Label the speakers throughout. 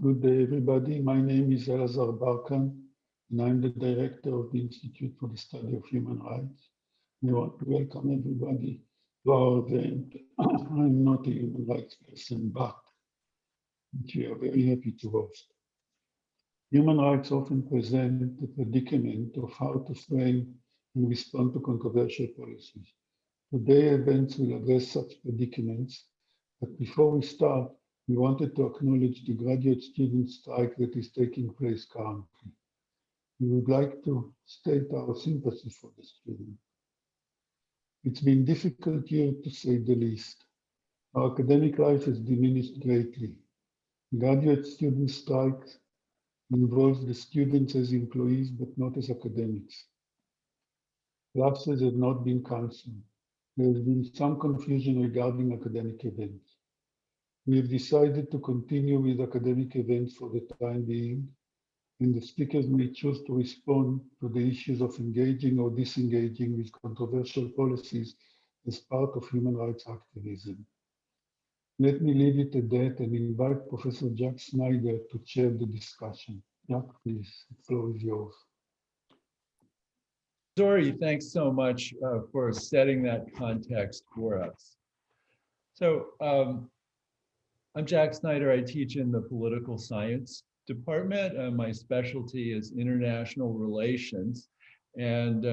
Speaker 1: Good day, everybody. My name is Elazar Barkan, and I'm the director of the Institute for the Study of Human Rights. We want to welcome everybody to our event. I'm not a human rights person, but we are very happy to host. Human rights often present the predicament of how to frame and respond to controversial policies. Today, events will address such predicaments, but before we start, we wanted to acknowledge the graduate student strike that is taking place currently. We would like to state our sympathy for the students. It's been a difficult year to say the least. Our academic life has diminished greatly. Graduate student strikes involve the students as employees, but not as academics. Classes have not been cancelled. There has been some confusion regarding academic events. We have decided to continue with academic events for the time being, and the speakers may choose to respond to the issues of engaging or disengaging with controversial policies as part of human rights activism. Let me leave it at that and invite Professor Jack Snyder to chair the discussion. Jack, please, the floor is yours.
Speaker 2: Sorry, thanks so much for setting that context for us. So I'm Jack Snyder. I teach in the political science department. My specialty is international relations. And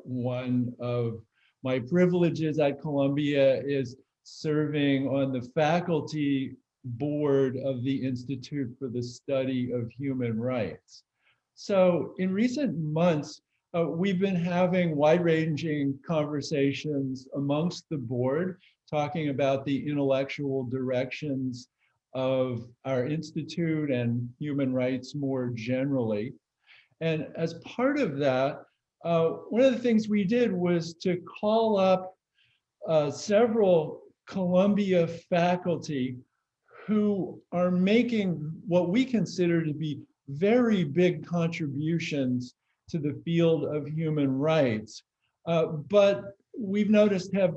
Speaker 2: one of my privileges at Columbia is serving on the faculty board of the Institute for the Study of Human Rights. So in recent months, we've been having wide-ranging conversations amongst the board, talking about the intellectual directions of our institute and human rights more generally. And as part of that, one of the things we did was to call up several Columbia faculty who are making what we consider to be very big contributions to the field of human rights, but we've noticed have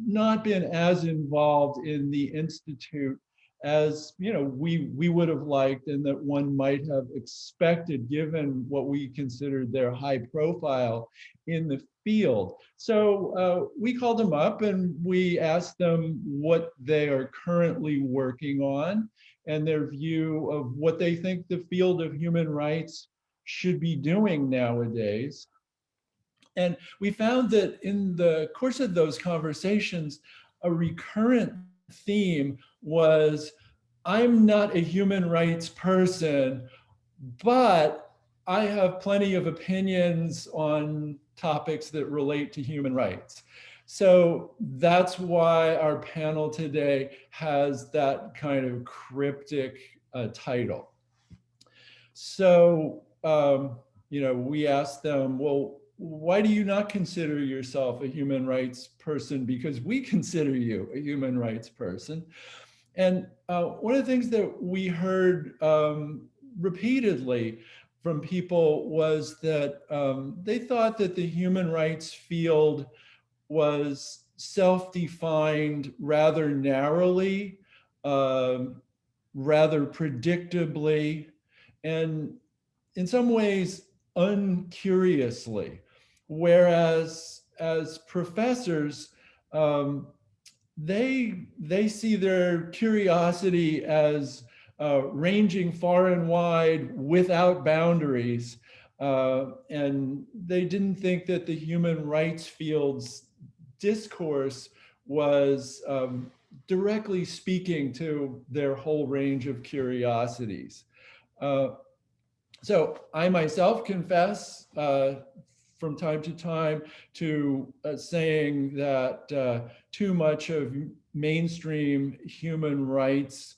Speaker 2: not been as involved in the Institute as we would have liked and that one might have expected given what we considered their high profile in the field. So we called them up and we asked them what they are currently working on and their view of what they think the field of human rights should be doing nowadays. And we found that in the course of those conversations, a recurrent theme was, I'm not a human rights person, but I have plenty of opinions on topics that relate to human rights. So that's why our panel today has that kind of cryptic title. So, we asked them, well, why do you not consider yourself a human rights person? Because we consider you a human rights person. And one of the things that we heard repeatedly from people was that they thought that the human rights field was self-defined rather narrowly, rather predictably, and in some ways uncuriously. Whereas as professors, they see their curiosity as ranging far and wide without boundaries. And they didn't think that the human rights field's discourse was directly speaking to their whole range of curiosities. So I myself confess from time to time to saying that too much of mainstream human rights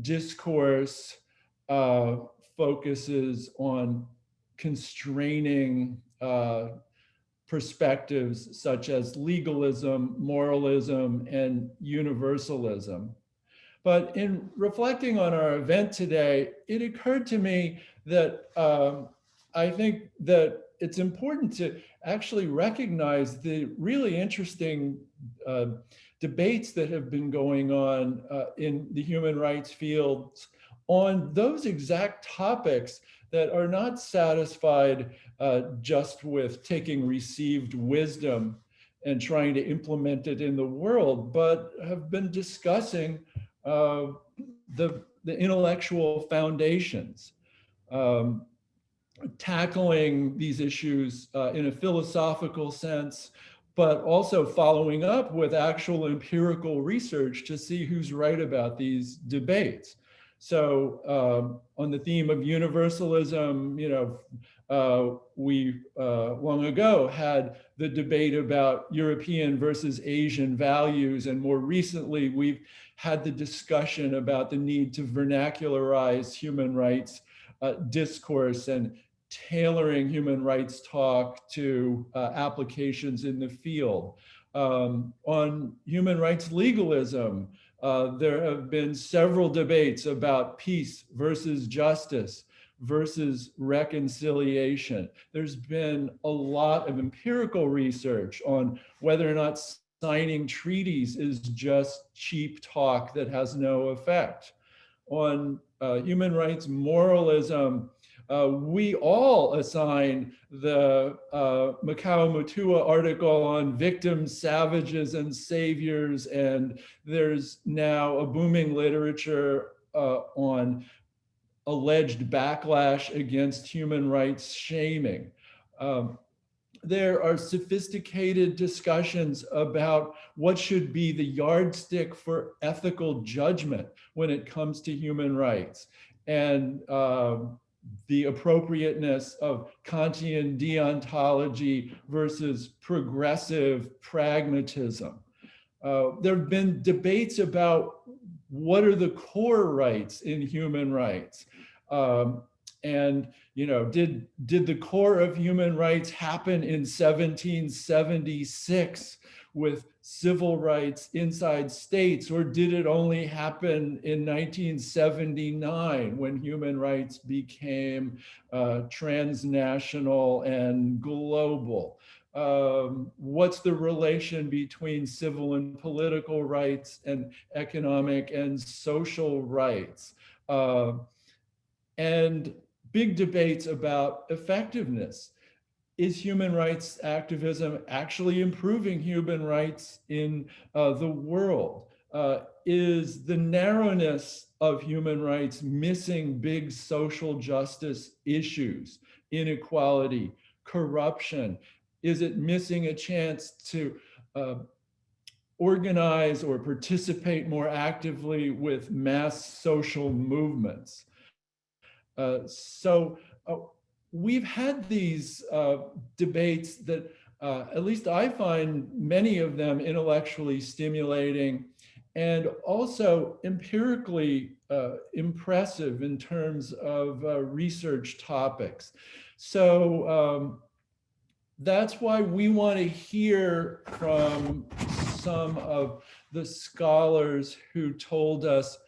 Speaker 2: discourse focuses on constraining perspectives such as legalism, moralism, and universalism. But in reflecting on our event today, it occurred to me that I think that it's important to actually recognize the really interesting debates that have been going on in the human rights fields on those exact topics that are not satisfied just with taking received wisdom and trying to implement it in the world, but have been discussing the intellectual foundations, tackling these issues in a philosophical sense, but also following up with actual empirical research to see who's right about these debates. So on the theme of universalism, we long ago had the debate about European versus Asian values, and more recently we've had the discussion about the need to vernacularize human rights discourse and tailoring human rights talk to applications in the field. On human rights legalism, there have been several debates about peace versus justice versus reconciliation. There's been a lot of empirical research on whether or not signing treaties is just cheap talk that has no effect. On human rights moralism, we all assign the Mikao Mutua article on victims, savages, and saviors, and there's now a booming literature on alleged backlash against human rights shaming. There are sophisticated discussions about what should be the yardstick for ethical judgment when it comes to human rights, and the appropriateness of Kantian deontology versus progressive pragmatism. There have been debates about what are the core rights in human rights. And did the core of human rights happen in 1776 with civil rights inside states, or did it only happen in 1979 when human rights became transnational and global? What's the relation between civil and political rights and economic and social rights? And big debates about effectiveness. Is human rights activism actually improving human rights in the world? Is the narrowness of human rights missing big social justice issues, inequality, corruption? Is it missing a chance to organize or participate more actively with mass social movements? We've had these debates that at least I find many of them intellectually stimulating and also empirically impressive in terms of research topics. So that's why we want to hear from some of the scholars who told us,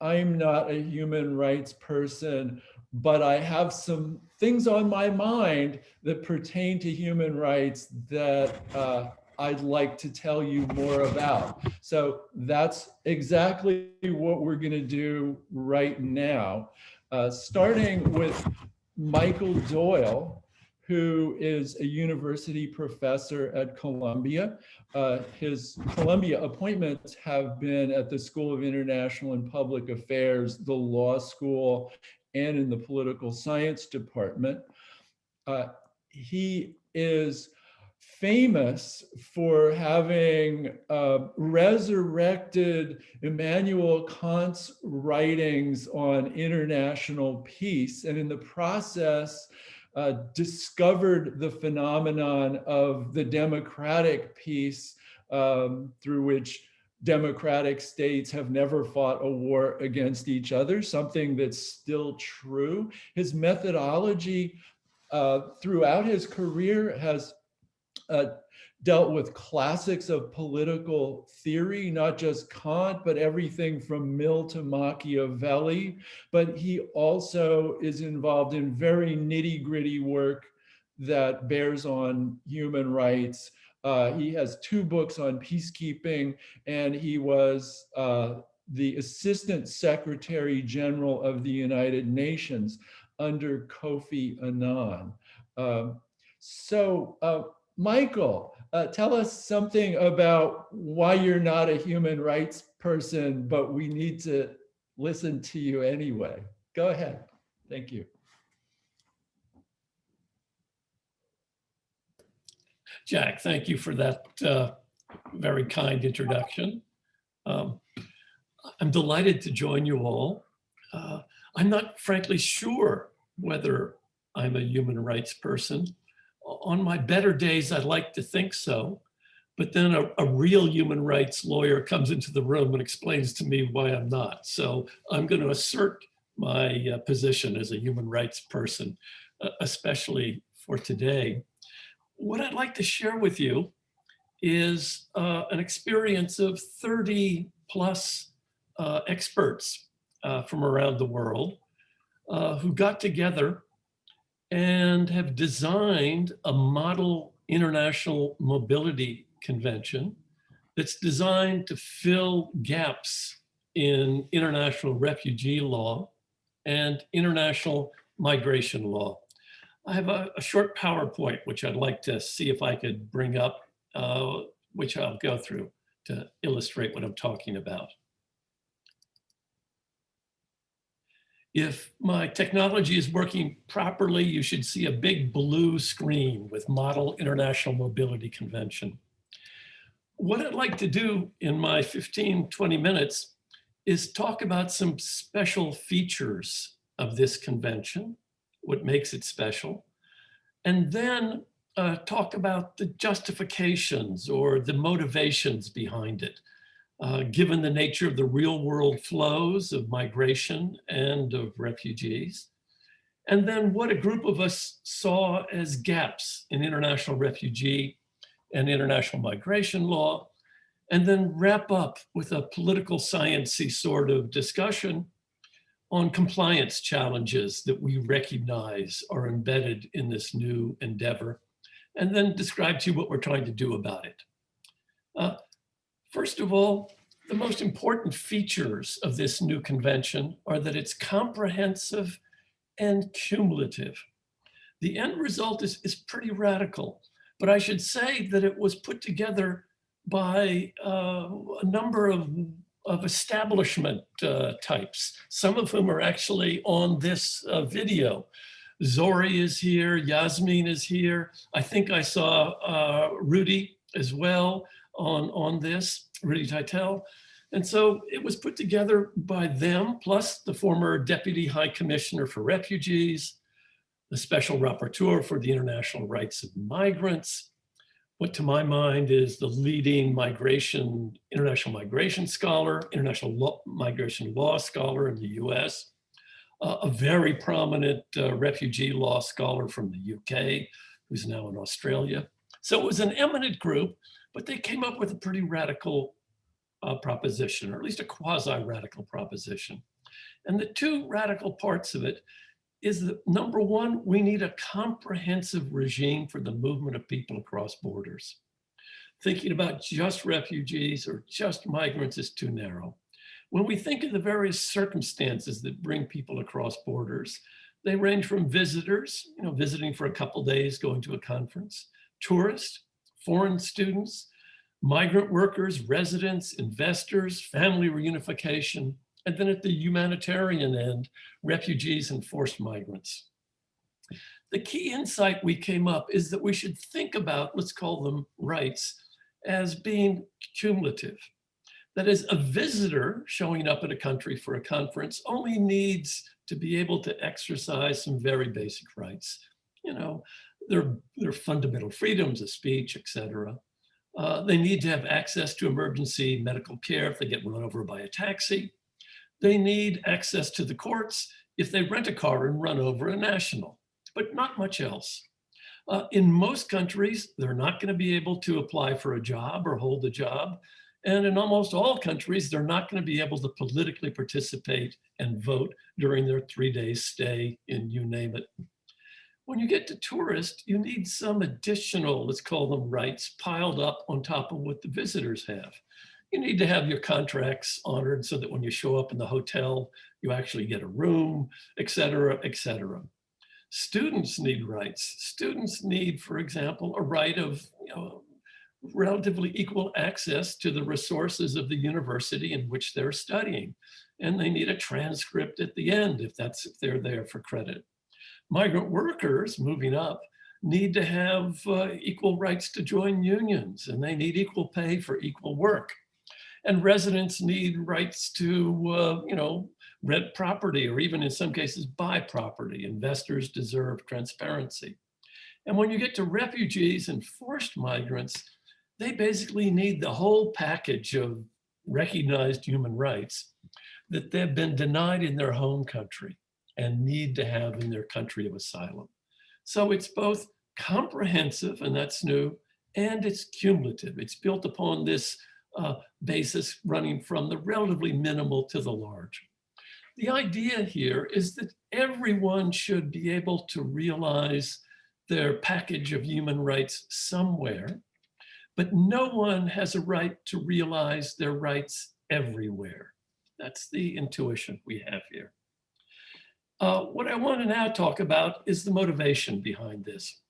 Speaker 2: I'm not a human rights person, but I have some things on my mind that pertain to human rights that I'd like to tell you more about. So that's exactly what we're going to do right now, starting with Michael Doyle, who is a university professor at Columbia. His Columbia appointments have been at the School of International and Public Affairs, the law school, and in the political science department. He is famous for having resurrected Immanuel Kant's writings on international peace, and in the process discovered the phenomenon of the democratic peace through which democratic states have never fought a war against each other, something that's still true. His methodology throughout his career has dealt with classics of political theory, not just Kant, but everything from Mill to Machiavelli. But he also is involved in very nitty-gritty work that bears on human rights. He has 2 books on peacekeeping, and he was the Assistant Secretary General of the United Nations under Kofi Annan. Michael, tell us something about why you're not a human rights person, but we need to listen to you anyway. Go ahead. Thank you.
Speaker 3: Jack, thank you for that very kind introduction. I'm delighted to join you all. I'm not frankly sure whether I'm a human rights person. On my better days, I'd like to think so, but then a real human rights lawyer comes into the room and explains to me why I'm not. So I'm going to assert my position as a human rights person, especially for today. What I'd like to share with you is an experience of 30 plus experts from around the world who got together and have designed a model international mobility convention that's designed to fill gaps in international refugee law and international migration law. I have a short PowerPoint, which I'd like to see if I could bring up, which I'll go through to illustrate what I'm talking about. If my technology is working properly, you should see a big blue screen with Model International Mobility Convention. What I'd like to do in my 15, 20 minutes is talk about some special features of this convention, what makes it special, and then talk about the justifications or the motivations behind it, given the nature of the real world flows of migration and of refugees. And then what a group of us saw as gaps in international refugee and international migration law, and then wrap up with a political science-y sort of discussion on compliance challenges that we recognize are embedded in this new endeavor, and then describe to you what we're trying to do about it. First of all, the most important features of this new convention are that it's comprehensive and cumulative. The end result is pretty radical, but I should say that it was put together by a number of establishment types, some of whom are actually on this video. Zori is here, Yasmin is here. I think I saw Rudy as well on this, Rudy Titel. And so it was put together by them, plus the former Deputy High Commissioner for Refugees, the Special Rapporteur for the International Rights of Migrants, what to my mind is the leading international migration scholar, international migration law scholar in the US, a very prominent refugee law scholar from the UK, who's now in Australia. So it was an eminent group, but they came up with a pretty radical proposition, or at least a quasi-radical proposition. And the two radical parts of it is that, number one, we need a comprehensive regime for the movement of people across borders. Thinking about just refugees or just migrants is too narrow. When we think of the various circumstances that bring people across borders, they range from visitors, visiting for a couple days, going to a conference, tourists, foreign students, migrant workers, residents, investors, family reunification, and then at the humanitarian end, refugees and forced migrants. The key insight we came up is that we should think about, let's call them rights, as being cumulative. That is, a visitor showing up at a country for a conference only needs to be able to exercise some very basic rights. Their fundamental freedoms of speech, et cetera. They need to have access to emergency medical care if they get run over by a taxi. They need access to the courts if they rent a car and run over a national, but not much else. In most countries, they're not going to be able to apply for a job or hold a job. And in almost all countries, they're not going to be able to politically participate and vote during their 3-day stay in you name it. When you get to tourists, you need some additional, let's call them rights, piled up on top of what the visitors have. You need to have your contracts honored so that when you show up in the hotel, you actually get a room, et cetera, et cetera. Students need rights. Students need, for example, a right of relatively equal access to the resources of the university in which they're studying. And they need a transcript at the end if they're there for credit. Migrant workers moving up need to have equal rights to join unions, and they need equal pay for equal work. And residents need rights to, rent property, or even in some cases buy property. Investors deserve transparency. And when you get to refugees and forced migrants, they basically need the whole package of recognized human rights that they've been denied in their home country and need to have in their country of asylum. So it's both comprehensive, and that's new, and it's cumulative. It's built upon this basis running from the relatively minimal to the large. The idea here is that everyone should be able to realize their package of human rights somewhere, but no one has a right to realize their rights everywhere. That's the intuition we have here. What I want to now talk about is the motivation behind this.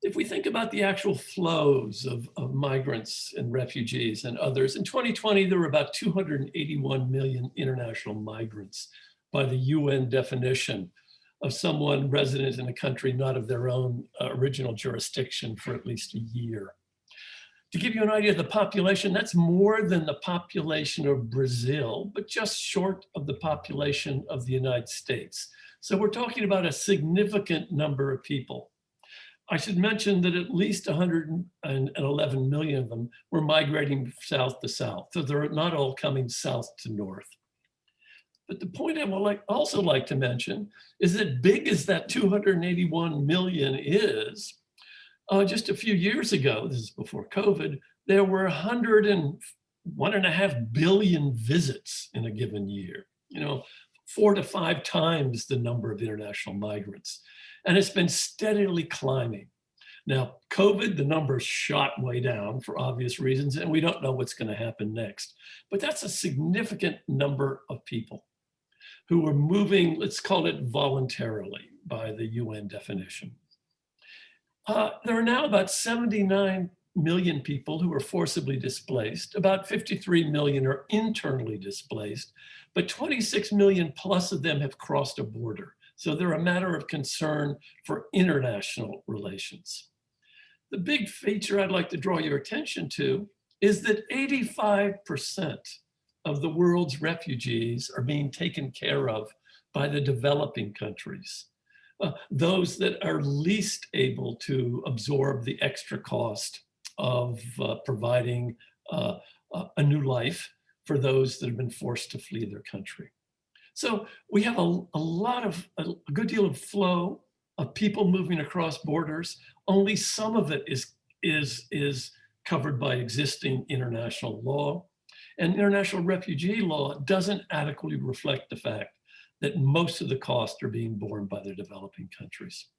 Speaker 3: If we think about the actual flows of migrants and refugees and others, in 2020, there were about 281 million international migrants by the UN definition of someone resident in a country not of their own original jurisdiction for at least a year. To give you an idea of the population, that's more than the population of Brazil, but just short of the population of the United States. So we're talking about a significant number of people. I should mention that at least 111 million of them were migrating south to south. So they're not all coming south to north. But the point I would also like to mention is that big as that 281 million is, just a few years ago, this is before COVID, there were 101.5 billion visits in a given year, 4 to 5 times the number of international migrants. And it's been steadily climbing. Now, COVID, the numbers shot way down for obvious reasons, and we don't know what's going to happen next. But that's a significant number of people who are moving, let's call it voluntarily by the UN definition. There are now about 79 million people who are forcibly displaced. About 53 million are internally displaced, but 26 million plus of them have crossed a border. So they're a matter of concern for international relations. The big feature I'd like to draw your attention to is that 85% of the world's refugees are being taken care of by the developing countries, those that are least able to absorb the extra cost of providing a new life for those that have been forced to flee their country. So we have a good deal of flow of people moving across borders. Only some of it is covered by existing international law. And international refugee law doesn't adequately reflect the fact that most of the costs are being borne by the developing countries.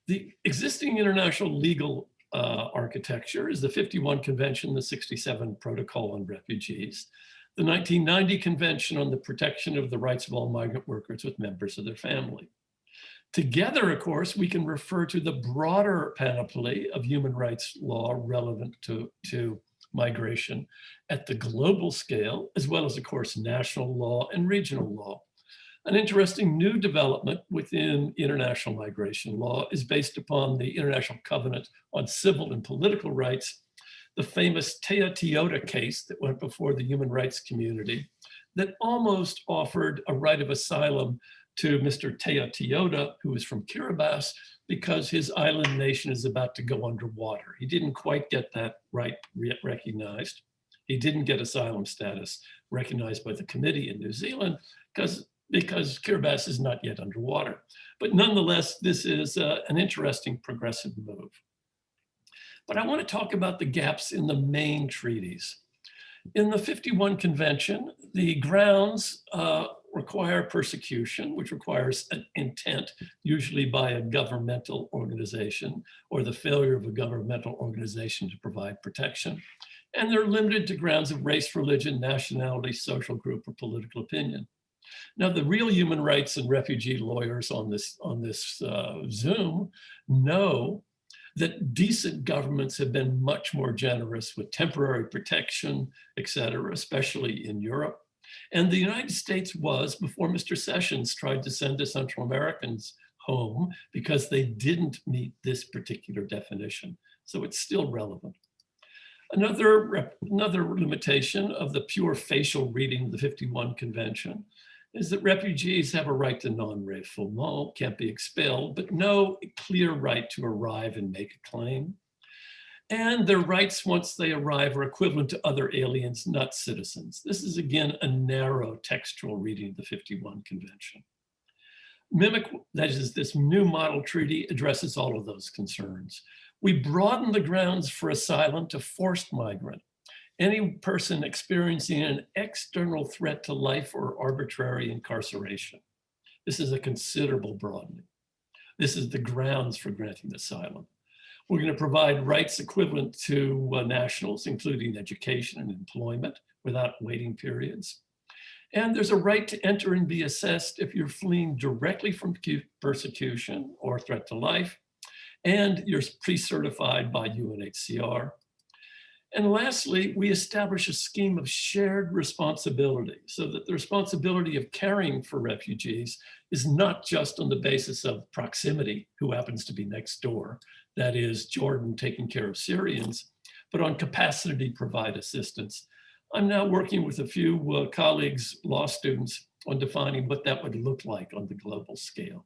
Speaker 3: The existing international legal architecture is the 51 Convention, the 67 Protocol on Refugees, the 1990 Convention on the Protection of the Rights of All Migrant Workers with Members of their Family. Together, of course, we can refer to the broader panoply of human rights law relevant to migration at the global scale, as well as, of course, national law and regional law. An interesting new development within international migration law is based upon the International Covenant on Civil and Political Rights, the famous Teotihuacan case that went before the human rights community that almost offered a right of asylum to Mr. Teotihuacan, who is from Kiribati, because his island nation is about to go underwater. He didn't quite get that right recognized. He didn't get asylum status recognized by the committee in New Zealand because Kiribati is not yet underwater. But nonetheless, this is an interesting progressive move. But I want to talk about the gaps in the main treaties. In the 51 Convention, the grounds require persecution, which requires an intent, usually by a governmental organization or the failure of a governmental organization to provide protection. and they're limited to grounds of race, religion, nationality, social group, or political opinion. Now, the real human rights and refugee lawyers on this Zoom know that decent governments have been much more generous with temporary protection, et cetera, especially in Europe. And the United States was, before Mr. Sessions tried to send the Central Americans home because they didn't meet this particular definition. So it's still relevant. Another limitation of the pure facial reading of the 51 Convention is that refugees have a right to non-refoulement, can't be expelled, but no clear right to arrive and make a claim. And their rights once they arrive are equivalent to other aliens, not citizens. This is again a narrow textual reading of the 51 Convention. Mimic, that is, this new model treaty addresses all of those concerns. We broaden the grounds for asylum to forced migrant, any person experiencing an external threat to life or arbitrary incarceration. This is a considerable broadening. This is the grounds for granting asylum. We're going to provide rights equivalent to nationals, including education and employment without waiting periods. And there's a right to enter and be assessed if you're fleeing directly from persecution or threat to life, and you're pre-certified by Unhcr. And lastly, we establish a scheme of shared responsibility so that the responsibility of caring for refugees is not just on the basis of proximity, who happens to be next door, that is Jordan taking care of Syrians, but on capacity to provide assistance. I'm now working with a few colleagues, law students, on defining what that would look like on the global scale.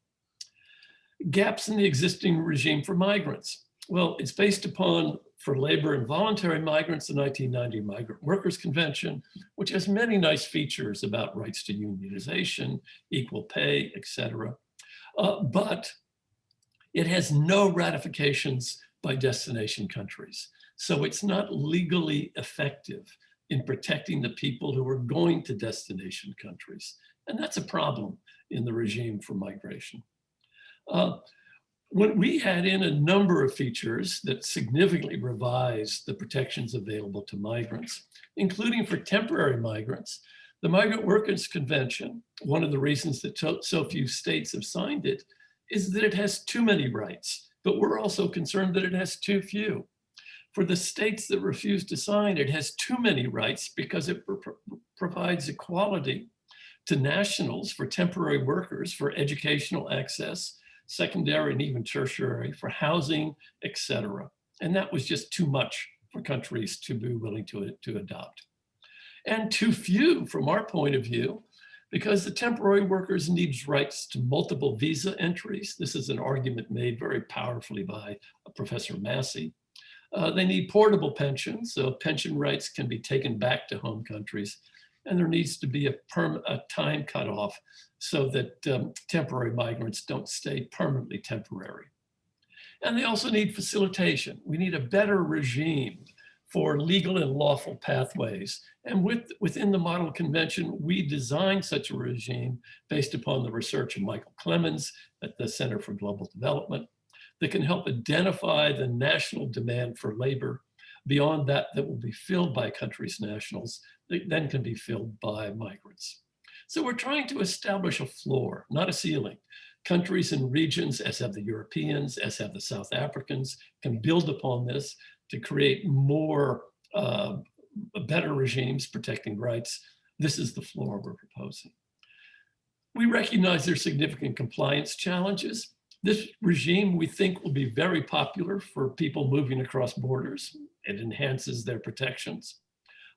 Speaker 3: Gaps in the existing regime for migrants. Well, it's based upon, for labor and voluntary migrants, the 1990 Migrant Workers Convention, which has many nice features about rights to unionization, equal pay, et cetera. But it has no ratifications by destination countries. So it's not legally effective in protecting the people who are going to destination countries. And that's a problem in the regime for migration. When we had in a number of features that significantly revised the protections available to migrants, including for temporary migrants, the Migrant Workers Convention, one of the reasons that so few states have signed it, is that it has too many rights, but we're also concerned that it has too few. For the states that refuse to sign, it has too many rights because it provides equality to nationals for temporary workers, for educational access, secondary and even tertiary, for housing, et cetera. And that was just too much for countries to be willing to adopt. And too few from our point of view, because the temporary workers needs rights to multiple visa entries. This is an argument made very powerfully by Professor Massey. They need portable pensions, so pension rights can be taken back to home countries. And there needs to be a time cutoff so that temporary migrants don't stay permanently temporary. And they also need facilitation. We need a better regime for legal and lawful pathways. And within the Model Convention, we designed such a regime based upon the research of Michael Clemens at the Center for Global Development that can help identify the national demand for labor beyond that will be filled by countries' nationals, that then can be filled by migrants. So we're trying to establish a floor, not a ceiling. Countries and regions, as have the Europeans, as have the South Africans, can build upon this to create more, better regimes protecting rights. This is the floor we're proposing. We recognize there's significant compliance challenges. This regime, we think, will be very popular for people moving across borders. It enhances their protections.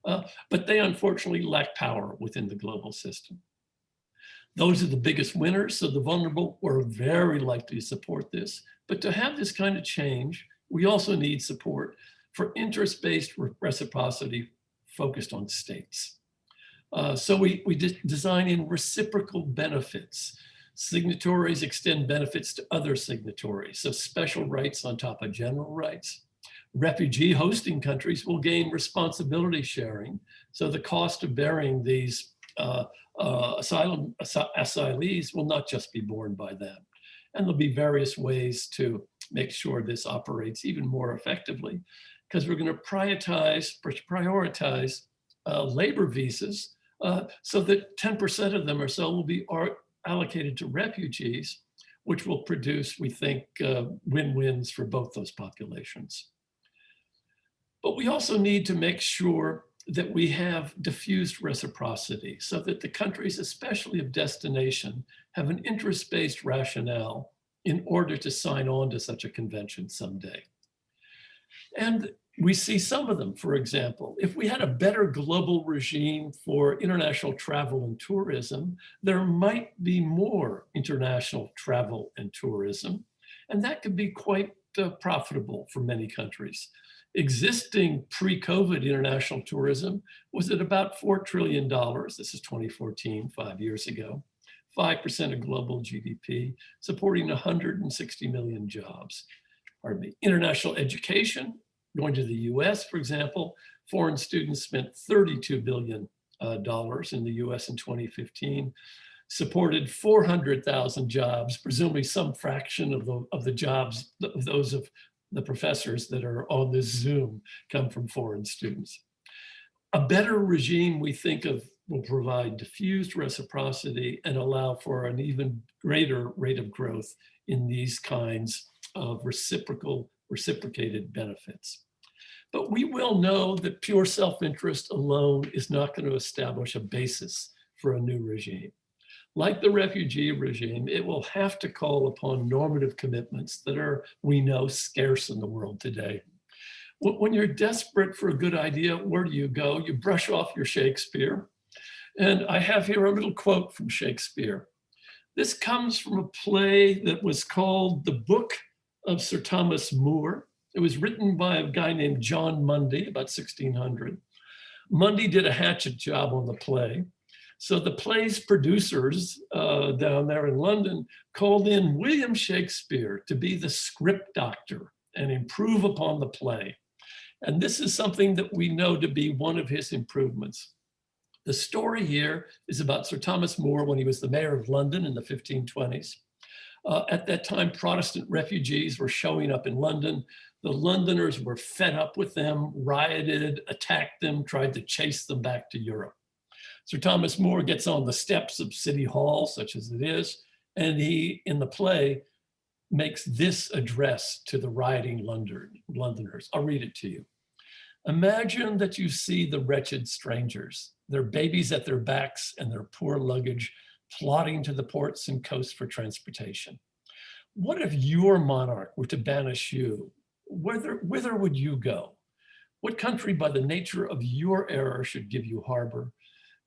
Speaker 3: But they unfortunately lack power within the global system. Those are the biggest winners, so the vulnerable were very likely to support this. But to have this kind of change, we also need support for interest-based reciprocity focused on states. So we design in reciprocal benefits. Signatories extend benefits to other signatories, so special rights on top of general rights. Refugee hosting countries will gain responsibility sharing, so the cost of bearing these asylees will not just be borne by them. And there'll be various ways to make sure this operates even more effectively. because we're going to prioritize labor visas so that 10% of them or so will be allocated to refugees, which will produce, we think, win-wins for both those populations. But we also need to make sure that we have diffused reciprocity so that the countries, especially of destination, have an interest-based rationale in order to sign on to such a convention someday. And we see some of them. For example, if we had a better global regime for international travel and tourism, there might be more international travel and tourism, and that could be quite profitable for many countries. Existing pre-COVID international tourism was at about $4 trillion. This is 2014, 5 years ago, 5% of global GDP, supporting 160 million jobs. Pardon me. International education, going to the US, for example, foreign students spent $32 billion in the US in 2015, supported 400,000 jobs, presumably some fraction of the jobs, of those of the professors that are on this Zoom come from foreign students. A better regime, we think of, will provide diffused reciprocity and allow for an even greater rate of growth in these kinds of reciprocated benefits. But we will know that pure self-interest alone is not going to establish a basis for a new regime. Like the refugee regime, it will have to call upon normative commitments that are, we know, scarce in the world today. When you're desperate for a good idea, where do you go? You brush off your Shakespeare. And I have here a little quote from Shakespeare. This comes from a play that was called The Book of Sir Thomas More. It was written by a guy named John Mundy, about 1600. Mundy did a hatchet job on the play. So the play's producers down there in London called in William Shakespeare to be the script doctor and improve upon the play. And this is something that we know to be one of his improvements. The story here is about Sir Thomas More when he was the mayor of London in the 1520s. At that time, Protestant refugees were showing up in London. The Londoners were fed up with them, rioted, attacked them, tried to chase them back to Europe. Sir Thomas More gets on the steps of City Hall, such as it is, and he, in the play, makes this address to the rioting Londoners. I'll read it to you. Imagine that you see the wretched strangers, their babies at their backs and their poor luggage plodding to the ports and coasts for transportation. What if your monarch were to banish you? Whither would you go? What country by the nature of your error should give you harbor?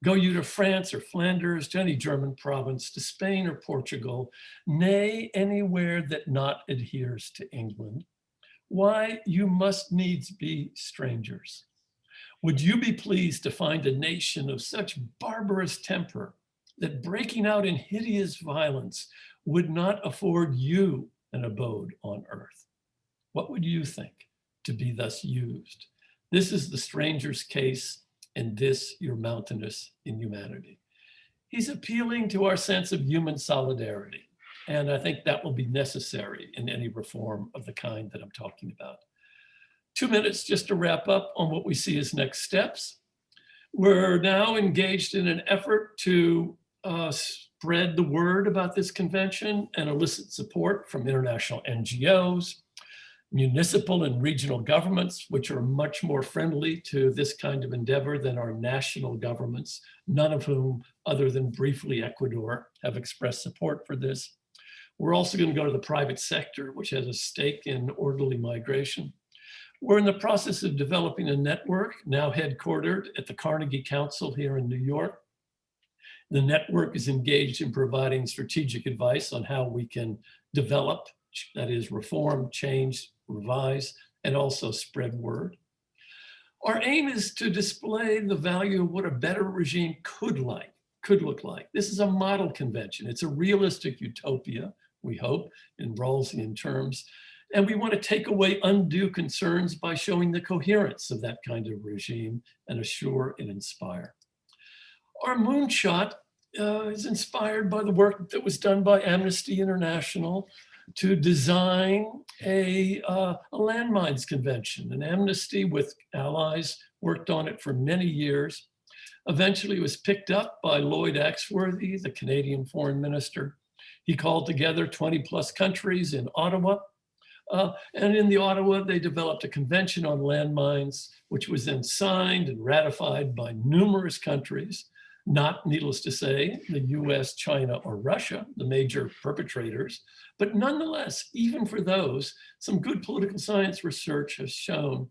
Speaker 3: Go you to France or Flanders, to any German province, to Spain or Portugal, nay, anywhere that not adheres to England? Why, you must needs be strangers. Would you be pleased to find a nation of such barbarous temper that breaking out in hideous violence would not afford you an abode on earth? What would you think to be thus used? This is the stranger's case, and this your mountainous inhumanity. He's appealing to our sense of human solidarity, and I think that will be necessary in any reform of the kind that I'm talking about. 2 minutes just to wrap up on what we see as next steps. We're now engaged in an effort to spread the word about this convention and elicit support from international NGOs, municipal and regional governments, which are much more friendly to this kind of endeavor than our national governments, none of whom, other than briefly Ecuador, have expressed support for this. We're also going to go to the private sector, which has a stake in orderly migration. We're in the process of developing a network, now headquartered at the Carnegie Council here in New York. The network is engaged in providing strategic advice on how we can develop, that is, reform, change, revise, and also spread word. Our aim is to display the value of what a better regime could look like. This is a model convention. It's a realistic utopia, we hope, in Rawlsian terms. And we want to take away undue concerns by showing the coherence of that kind of regime and assure and inspire. Our moonshot is inspired by the work that was done by Amnesty International to design a landmines convention. An amnesty with allies worked on it for many years. Eventually it was picked up by Lloyd Axworthy, the Canadian foreign minister. He called together 20+ countries in Ottawa. And in the Ottawa, they developed a convention on landmines, which was then signed and ratified by numerous countries, not, needless to say, the US, China, or Russia, the major perpetrators. But nonetheless, even for those, some good political science research has shown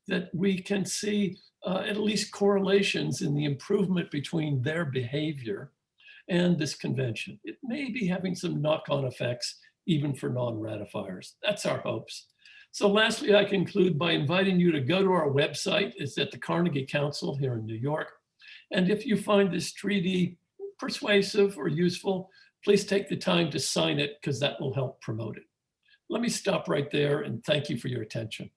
Speaker 3: that we can see at least correlations in the improvement between their behavior and this convention. It may be having some knock-on effects even for non-ratifiers. That's our hopes. So lastly, I conclude by inviting you to go to our website. It's at the Carnegie Council here in New York. And if you find this treaty persuasive or useful, please take the time to sign it, because that will help promote it. Let me stop right there and thank you for your attention.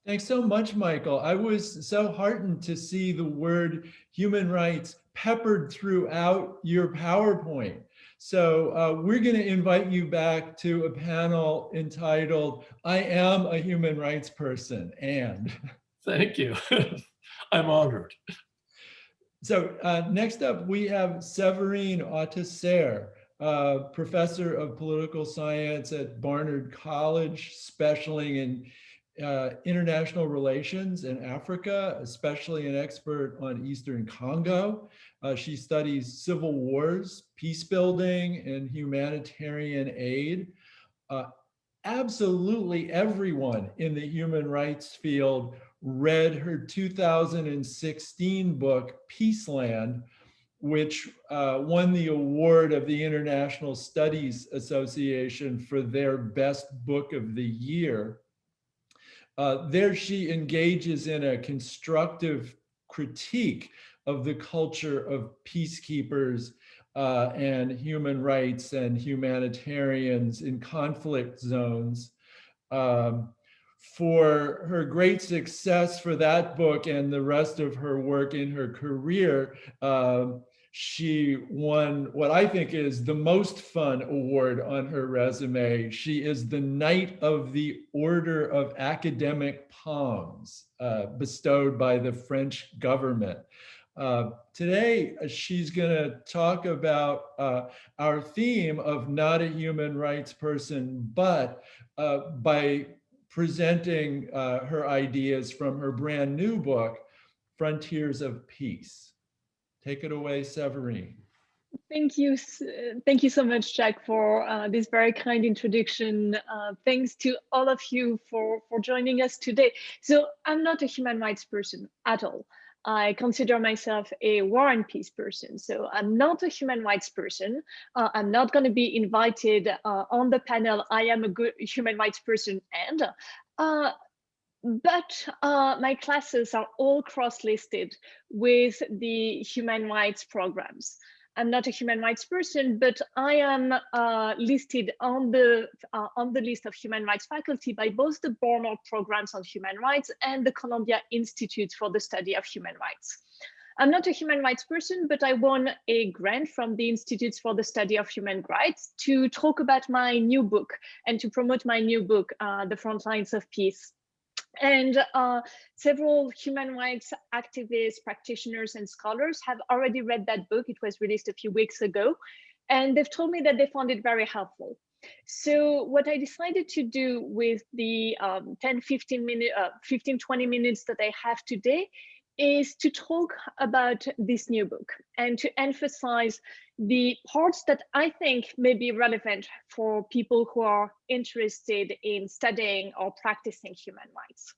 Speaker 2: Thanks so much, Michael. I was so heartened to see the word human rights peppered throughout your PowerPoint. So we're going to invite you back to a panel entitled, I Am a Human Rights Person, and.
Speaker 3: Thank you. I'm honored.
Speaker 2: So next up, we have Severine Autiser, professor of political science at Barnard College, specializing in international relations in Africa, especially an expert on Eastern Congo. She studies civil wars, peace building, and humanitarian aid. Absolutely everyone in the human rights field read her 2016 book, Peaceland, which won the award of the International Studies Association for their best book of the year. There she engages in a constructive critique of the culture of peacekeepers and human rights and humanitarians in conflict zones. For her great success for that book and the rest of her work in her career, she won what I think is the most fun award on her resume. She is the Knight of the Order of Academic Palms, bestowed by the French government. Today, she's going to talk about our theme of not a human rights person, but by presenting her ideas from her brand new book, Frontiers of Peace. Take it away, Severine.
Speaker 4: Thank you so much, Jack, for this very kind introduction. Thanks to all of you for joining us today. So I'm not a human rights person at all. I consider myself a war and peace person. So I'm not a human rights person. I'm not going to be invited on the panel, I am a good human rights person, and but my classes are all cross-listed with the human rights programs. I'm not a human rights person, but I am listed on the list of human rights faculty by both the Barnard programs on human rights and the Columbia Institute for the Study of Human Rights. I'm not a human rights person, but I won a grant from the Institutes for the Study of Human Rights to talk about my new book and to promote my new book, The Front Lines of Peace. And several human rights activists, practitioners, and scholars have already read that book. It was released a few weeks ago, and they've told me that they found it very helpful. So what I decided to do with the 15, 20 minutes that I have today is to talk about this new book and to emphasize the parts that I think may be relevant for people who are interested in studying or practicing human rights.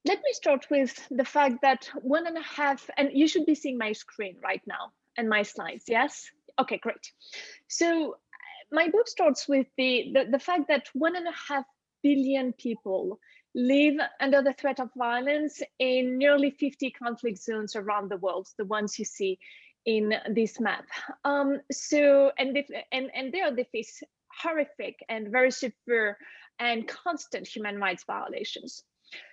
Speaker 4: Let me start with the fact that 1.5, and you should be seeing my screen right now and my slides, yes? Okay, great. So my book starts with the fact that 1.5 billion people live under the threat of violence in nearly 50 conflict zones around the world, the ones you see in this map. And there they face horrific and very severe and constant human rights violations.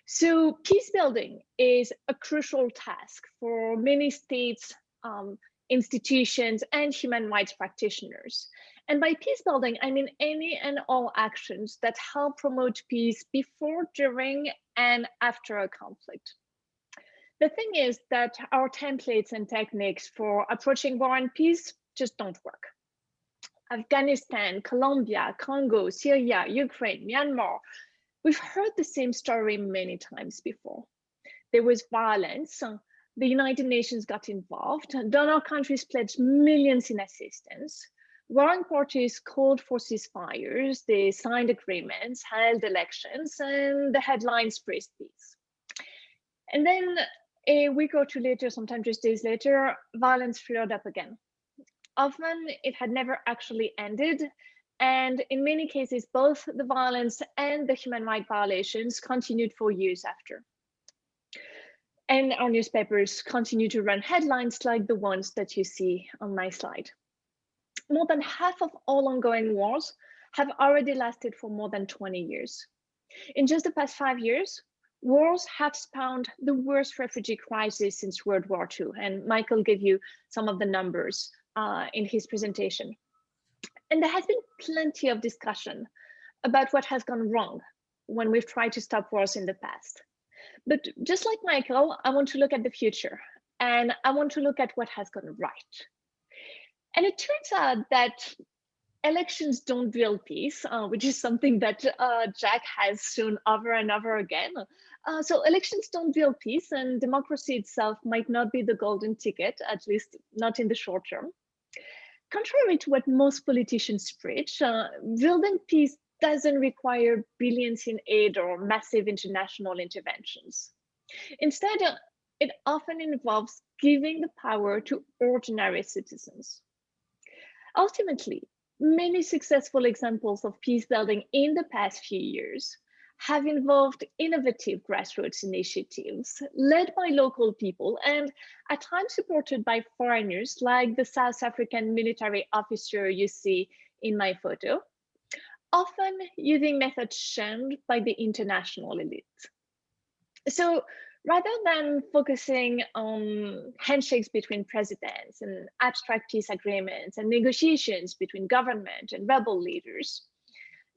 Speaker 4: So peace building is a crucial task for many states institutions, and human rights practitioners. And by peace building, I mean any and all actions that help promote peace before, during, and after a conflict. The thing is that our templates and techniques for approaching war and peace just don't work. Afghanistan, Colombia, Congo, Syria, Ukraine, Myanmar, we've heard the same story many times before. There was violence, the United Nations got involved, donor countries pledged millions in assistance, warring parties called for ceasefires, they signed agreements, held elections, and the headlines praised peace. And then a week or two later, sometimes just days later, violence flared up again. Often it had never actually ended, and in many cases, both the violence and the human rights violations continued for years after. And our newspapers continue to run headlines like the ones that you see on my slide. More than half of all ongoing wars have already lasted for more than 20 years. In just the past 5 years, wars have spawned the worst refugee crisis since World War II, and Michael gave you some of the numbers in his presentation. And there has been plenty of discussion about what has gone wrong when we've tried to stop wars in the past. But just like Michael, I want to look at the future, and I want to look at what has gone right. And it turns out that elections don't build peace, which is something that Jack has shown over and over again. So elections don't build peace, and democracy itself might not be the golden ticket, at least not in the short term. Contrary to what most politicians preach, building peace doesn't require billions in aid or massive international interventions. Instead, it often involves giving the power to ordinary citizens. Ultimately, many successful examples of peace building in the past few years have involved innovative grassroots initiatives led by local people and at times supported by foreigners like the South African military officer you see in my photo, often using methods shunned by the international elite. So rather than focusing on handshakes between presidents and abstract peace agreements and negotiations between government and rebel leaders,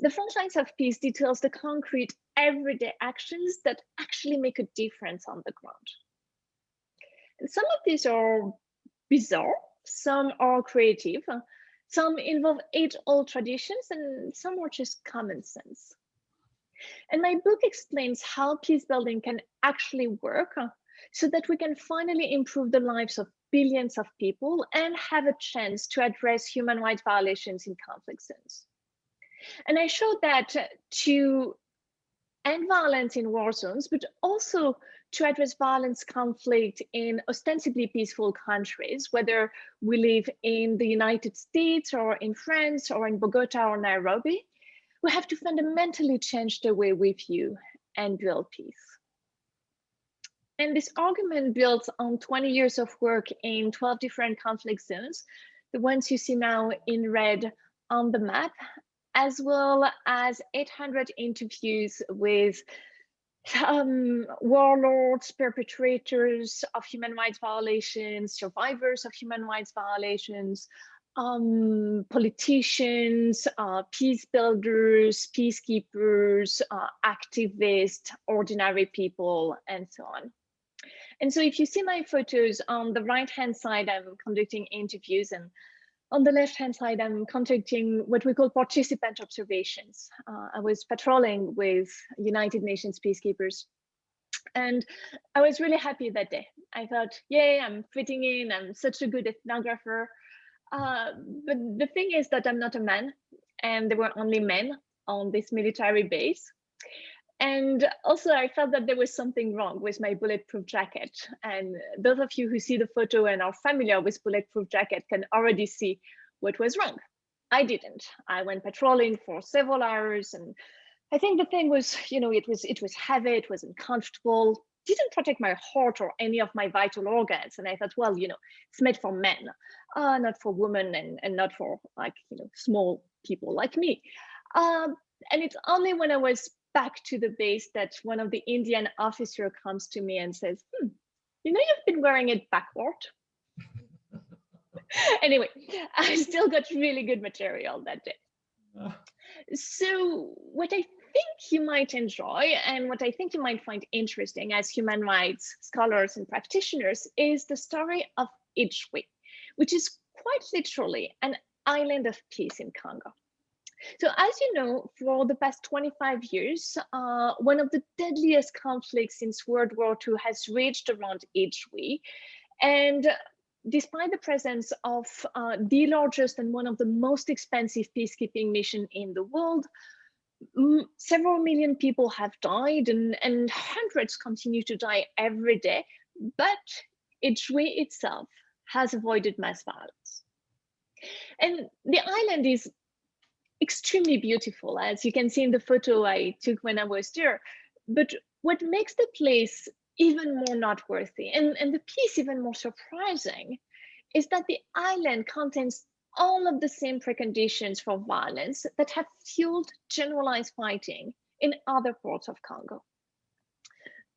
Speaker 4: the front lines of peace details the concrete everyday actions that actually make a difference on the ground. And some of these are bizarre, some are creative, some involve age-old traditions, and some are just common sense. And my book explains how peace building can actually work so that we can finally improve the lives of billions of people and have a chance to address human rights violations in conflict zones. And I showed that to end violence in war zones, but also to address violence conflict in ostensibly peaceful countries, whether we live in the United States or in France or in Bogota or Nairobi, we have to fundamentally change the way we view and build peace. And this argument builds on 20 years of work in 12 different conflict zones, the ones you see now in red on the map, as well as 800 interviews with warlords, perpetrators of human rights violations, survivors of human rights violations, politicians, peace builders, peacekeepers, activists, ordinary people, and so on. And so if you see my photos on the right-hand side, I'm conducting interviews, and on the left-hand side, I'm conducting what we call participant observations. I was patrolling with United Nations peacekeepers, and I was really happy that day. I thought, yay, I'm fitting in, I'm such a good ethnographer. But the thing is that I'm not a man, and there were only men on this military base. And also I felt that there was something wrong with my bulletproof jacket. And those of you who see the photo and are familiar with bulletproof jacket can already see what was wrong. I didn't. I went patrolling for several hours, and I think the thing was, it was heavy, it was uncomfortable, didn't protect my heart or any of my vital organs. And I thought, well, it's made for men, not for women, and not for small people like me. And it's only when I was back to the base that one of the Indian officer comes to me and says, you've been wearing it backward. Anyway, I still got really good material that day. So what I think you might enjoy and what I think you might find interesting as human rights scholars and practitioners is the story of Ijwi, which is quite literally an island of peace in Congo. So as you know, for the past 25 years, one of the deadliest conflicts since World War II has raged around Ijwi. And despite the presence of the largest and one of the most expensive peacekeeping mission in the world, several million people have died and hundreds continue to die every day, but Ijwi itself has avoided mass violence. And the island is extremely beautiful, as you can see in the photo I took when I was there. But what makes the place even more noteworthy and the piece even more surprising is that the island contains all of the same preconditions for violence that have fueled generalized fighting in other parts of Congo.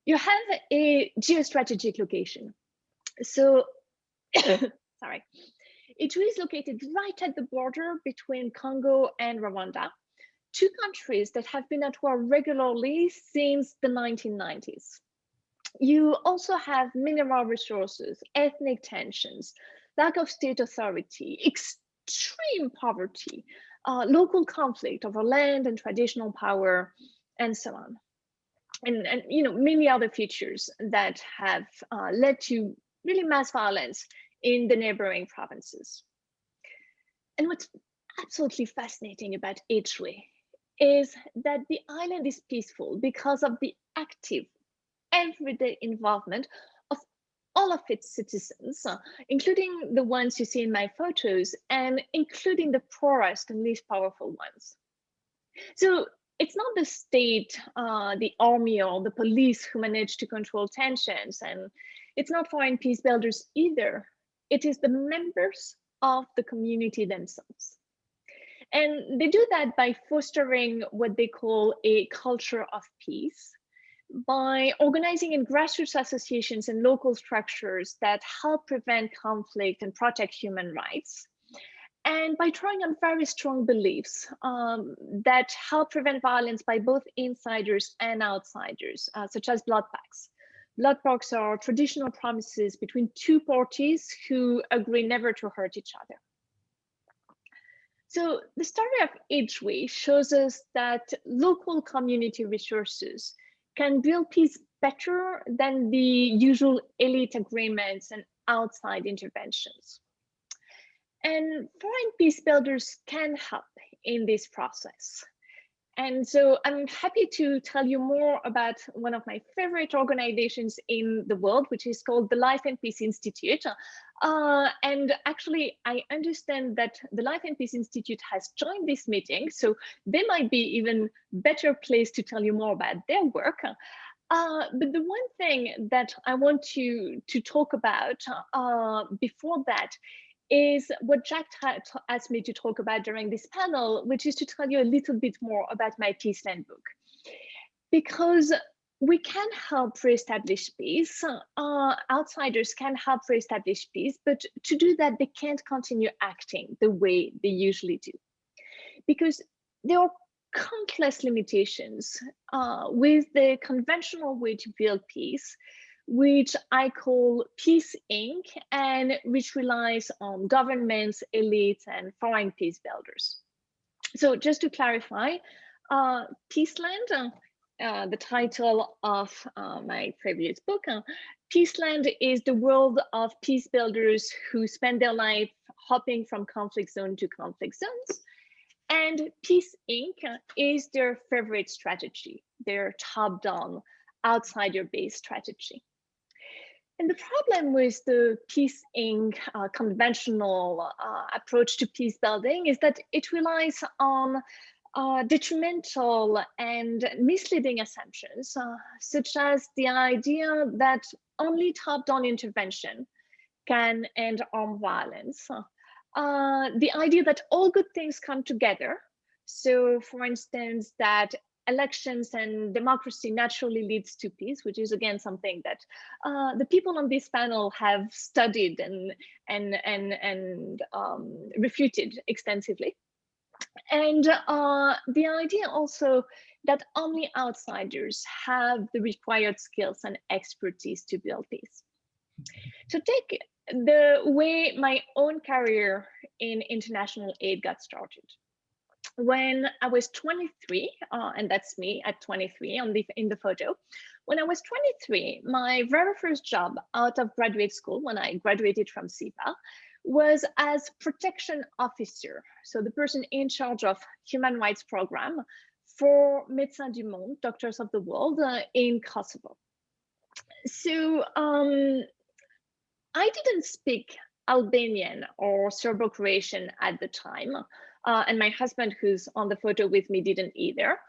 Speaker 4: You have a geostrategic location. So, sorry. Ijwi is located right at the border between Congo and Rwanda, two countries that have been at war regularly since the 1990s. You also have mineral resources, ethnic tensions, lack of state authority, extreme poverty, local conflict over land and traditional power, and so on. And you know, many other features that have led to really mass violence in the neighboring provinces. And what's absolutely fascinating about Ijwi is that the island is peaceful because of the active, everyday involvement of all of its citizens, including the ones you see in my photos, and including the poorest and least powerful ones. So it's not the state, the army, or the police who manage to control tensions, and it's not foreign peace builders either. It is the members of the community themselves. And they do that by fostering what they call a culture of peace, by organizing in grassroots associations and local structures that help prevent conflict and protect human rights, and by drawing on very strong beliefs that help prevent violence by both insiders and outsiders, such as blood pacts. Blood pacts are traditional promises between two parties who agree never to hurt each other. So the story of Ijwi shows us that local community resources can build peace better than the usual elite agreements and outside interventions. And foreign peace builders can help in this process. And so I'm happy to tell you more about one of my favorite organizations in the world, which is called the Life and Peace Institute. And actually, I understand that the Life and Peace Institute has joined this meeting, so they might be even better placed to tell you more about their work. But the one thing that I want to talk about before that is what Jack asked me to talk about during this panel, which is to tell you a little bit more about my Peaceland book. Because we can help reestablish peace, outsiders can help reestablish peace, but to do that, they can't continue acting the way they usually do. Because there are countless limitations with the conventional way to build peace, which I call Peace Inc., and which relies on governments, elites, and foreign peace builders. So just to clarify, Peaceland, the title of my previous book, Peaceland is the world of peace builders who spend their life hopping from conflict zone to conflict zones. And Peace Inc. is their favorite strategy, their top-down, outsider-based strategy. And the problem with the Peace Inc. Conventional approach to peace building is that it relies on detrimental and misleading assumptions, such as the idea that only top-down intervention can end armed violence, the idea that all good things come together. So, for instance, that elections and democracy naturally leads to peace, which is again something that the people on this panel have studied and refuted extensively. And the idea also that only outsiders have the required skills and expertise to build peace. So take the way my own career in international aid got started. When I was 23, and that's me at 23 in the photo. When I was 23, my very first job out of graduate school, when I graduated from SIPA, was as protection officer. So the person in charge of human rights program for Médecins du Monde, Doctors of the World, in Kosovo. So I didn't speak Albanian or Serbo-Croatian at the time. And my husband, who's on the photo with me, didn't either.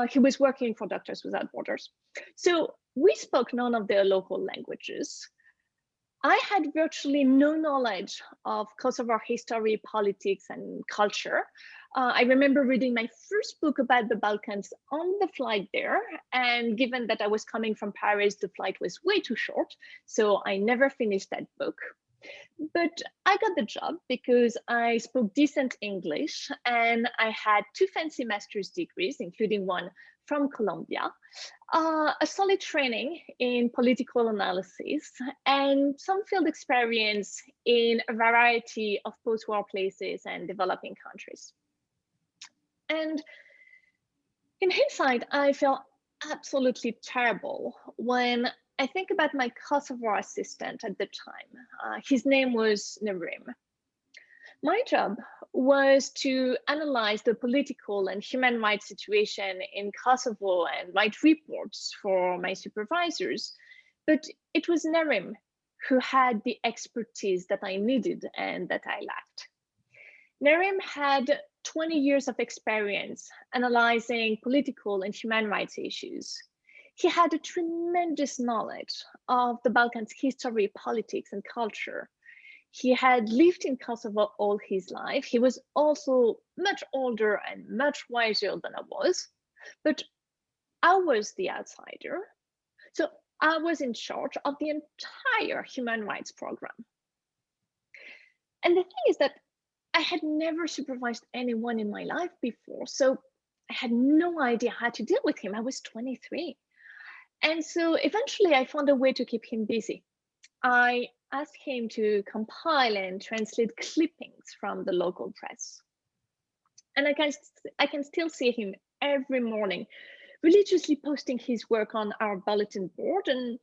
Speaker 4: He was working for Doctors Without Borders. So we spoke none of their local languages. I had virtually no knowledge of Kosovo history, politics, and culture. I remember reading my first book about the Balkans on the flight there. And given that I was coming from Paris, the flight was way too short. So I never finished that book. But I got the job because I spoke decent English and I had 2 fancy master's degrees, including one from Columbia, a solid training in political analysis, and some field experience in a variety of post-war places and developing countries. And in hindsight, I felt absolutely terrible when I think about my Kosovo assistant at the time. His name was Narim. My job was to analyze the political and human rights situation in Kosovo and write reports for my supervisors. But it was Narim who had the expertise that I needed and that I lacked. Narim had 20 years of experience analyzing political and human rights issues. He had a tremendous knowledge of the Balkans' history, politics, and culture. He had lived in Kosovo all his life. He was also much older and much wiser than I was, but I was the outsider. So I was in charge of the entire human rights program. And the thing is that I had never supervised anyone in my life before, so I had no idea how to deal with him. I was 23. And so eventually I found a way to keep him busy. I asked him to compile and translate clippings from the local press. And I can still see him every morning, religiously posting his work on our bulletin board, and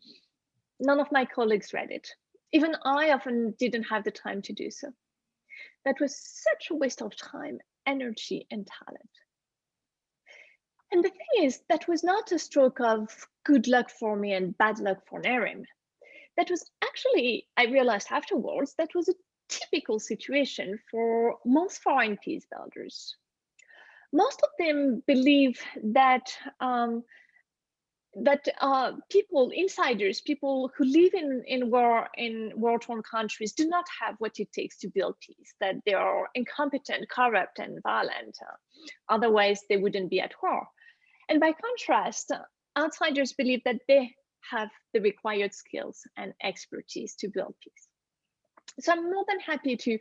Speaker 4: none of my colleagues read it. Even I often didn't have the time to do so. That was such a waste of time, energy, and talent. And the thing is, that was not a stroke of good luck for me and bad luck for Narim. That was actually, I realized afterwards, that was a typical situation for most foreign peace builders. Most of them believe that people, insiders, people who live in war-torn countries do not have what it takes to build peace, that they are incompetent, corrupt, and violent. Otherwise, they wouldn't be at war. And by contrast, outsiders believe that they have the required skills and expertise to build peace. So I'm more than happy to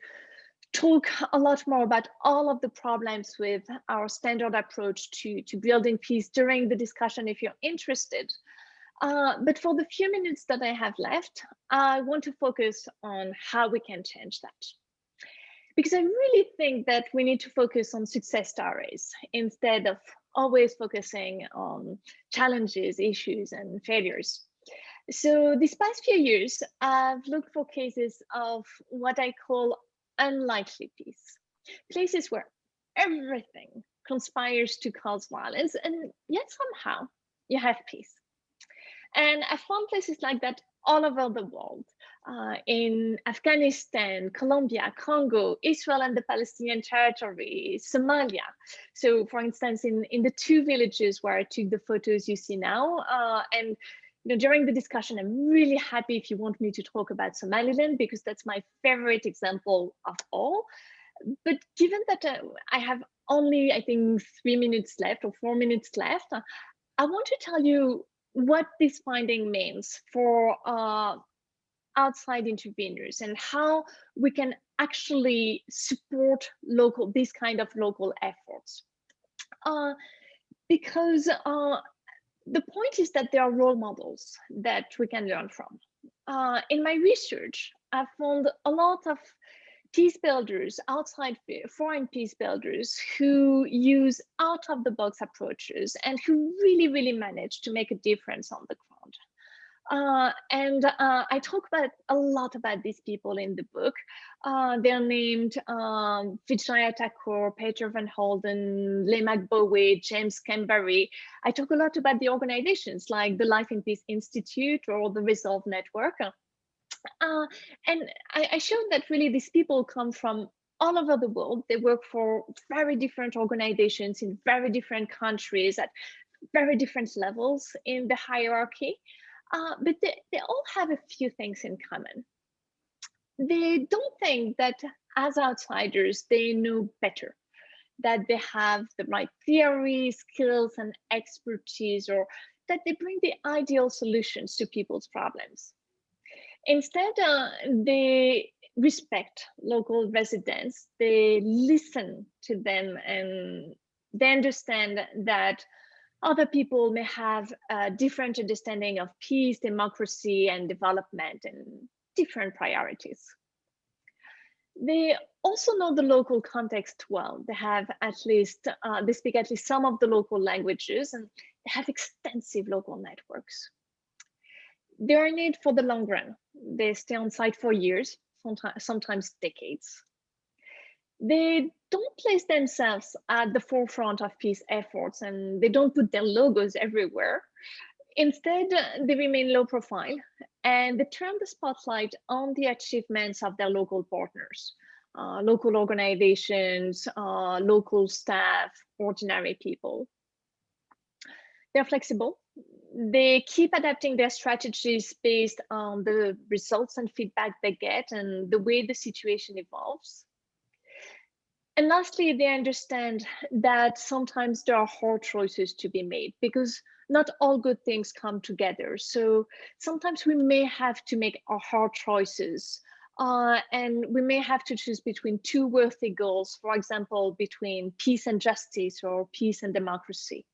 Speaker 4: talk a lot more about all of the problems with our standard approach to building peace during the discussion if you're interested. But for the few minutes that I have left, I want to focus on how we can change that. Because I really think that we need to focus on success stories instead of always focusing on challenges, issues, and failures. So these past few years, I've looked for cases of what I call unlikely peace, places where everything conspires to cause violence, and yet somehow you have peace. And I found places like that all over the world, in Afghanistan, Colombia, Congo, Israel and the Palestinian territory, Somalia. So for instance, in the 2 villages where I took the photos you see now, and during the discussion, I'm really happy if you want me to talk about Somaliland, because that's my favorite example of all. But given that I have only, I think, 3 minutes left or 4 minutes left, I want to tell you what this finding means for outside interveners and how we can actually support these kind of local efforts. Because the point is that there are role models that we can learn from. In my research, I found a lot of peace builders, outside foreign peace builders, who use out-of-the-box approaches and who really manage to make a difference on the ground. I talk a lot about these people in the book. They're named Vijaya Thakur, Peter Van Holden, Lemak Bowie, James Camberry. I talk a lot about the organizations like the Life in Peace Institute or the Resolve Network. And I showed that really these people come from all over the world. They work for very different organizations in very different countries at very different levels in the hierarchy. But they all have a few things in common. They don't think that as outsiders, they know better, that they have the right theory, skills, and expertise, or that they bring the ideal solutions to people's problems. Instead, they respect local residents, they listen to them, and they understand that other people may have a different understanding of peace, democracy, and development, and different priorities. They also know the local context well. They have at least, they speak at least some of the local languages, and they have extensive local networks. They are in it for the long run. They stay on site for years, sometimes decades. They don't place themselves at the forefront of peace efforts, and they don't put their logos everywhere. Instead, they remain low profile, and they turn the spotlight on the achievements of their local partners, local organizations, local staff, ordinary people. They're flexible. They keep adapting their strategies based on the results and feedback they get and the way the situation evolves. And lastly, they understand that sometimes there are hard choices to be made because not all good things come together. So sometimes we may have to make our hard choices, and we may have to choose between two worthy goals, for example, between peace and justice or peace and democracy.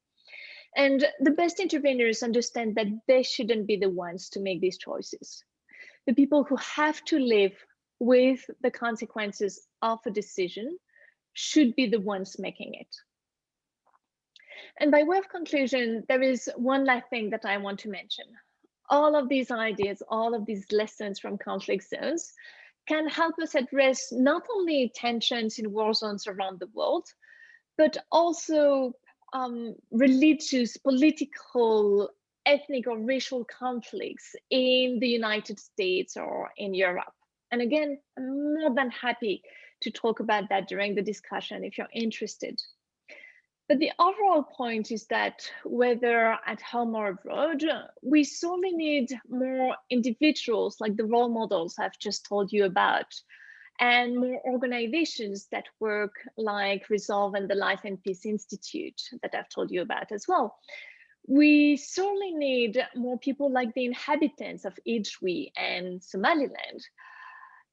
Speaker 4: And the best interveners understand that they shouldn't be the ones to make these choices. The people who have to live with the consequences of a decision should be the ones making it. And by way of conclusion, there is one last thing that I want to mention. All of these ideas, all of these lessons from conflict zones can help us address not only tensions in war zones around the world, but also religious, political, ethnic, or racial conflicts in the United States or in Europe. And again, I'm more than happy to talk about that during the discussion if you're interested. But the overall point is that whether at home or abroad, we sorely need more individuals like the role models I've just told you about, and more organizations that work like Resolve and the Life and Peace Institute that I've told you about as well. We sorely need more people like the inhabitants of Ijwi and Somaliland,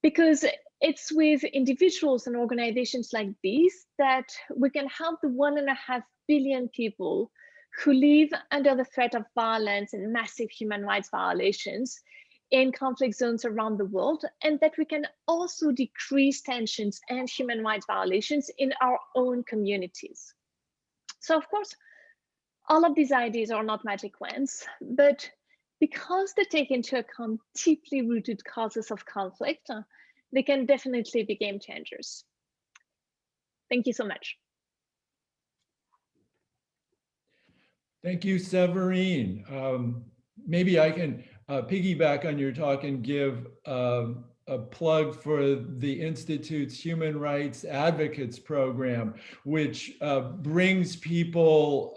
Speaker 4: because it's with individuals and organizations like these that we can help the 1.5 billion people who live under the threat of violence and massive human rights violations in conflict zones around the world, and that we can also decrease tensions and human rights violations in our own communities. So of course, all of these ideas are not magic wands, but because they take into account deeply rooted causes of conflict, they can definitely be game changers. Thank you so much.
Speaker 2: Thank you, Séverine. Maybe I can piggyback on your talk and give a plug for the Institute's Human Rights Advocates Program, which brings people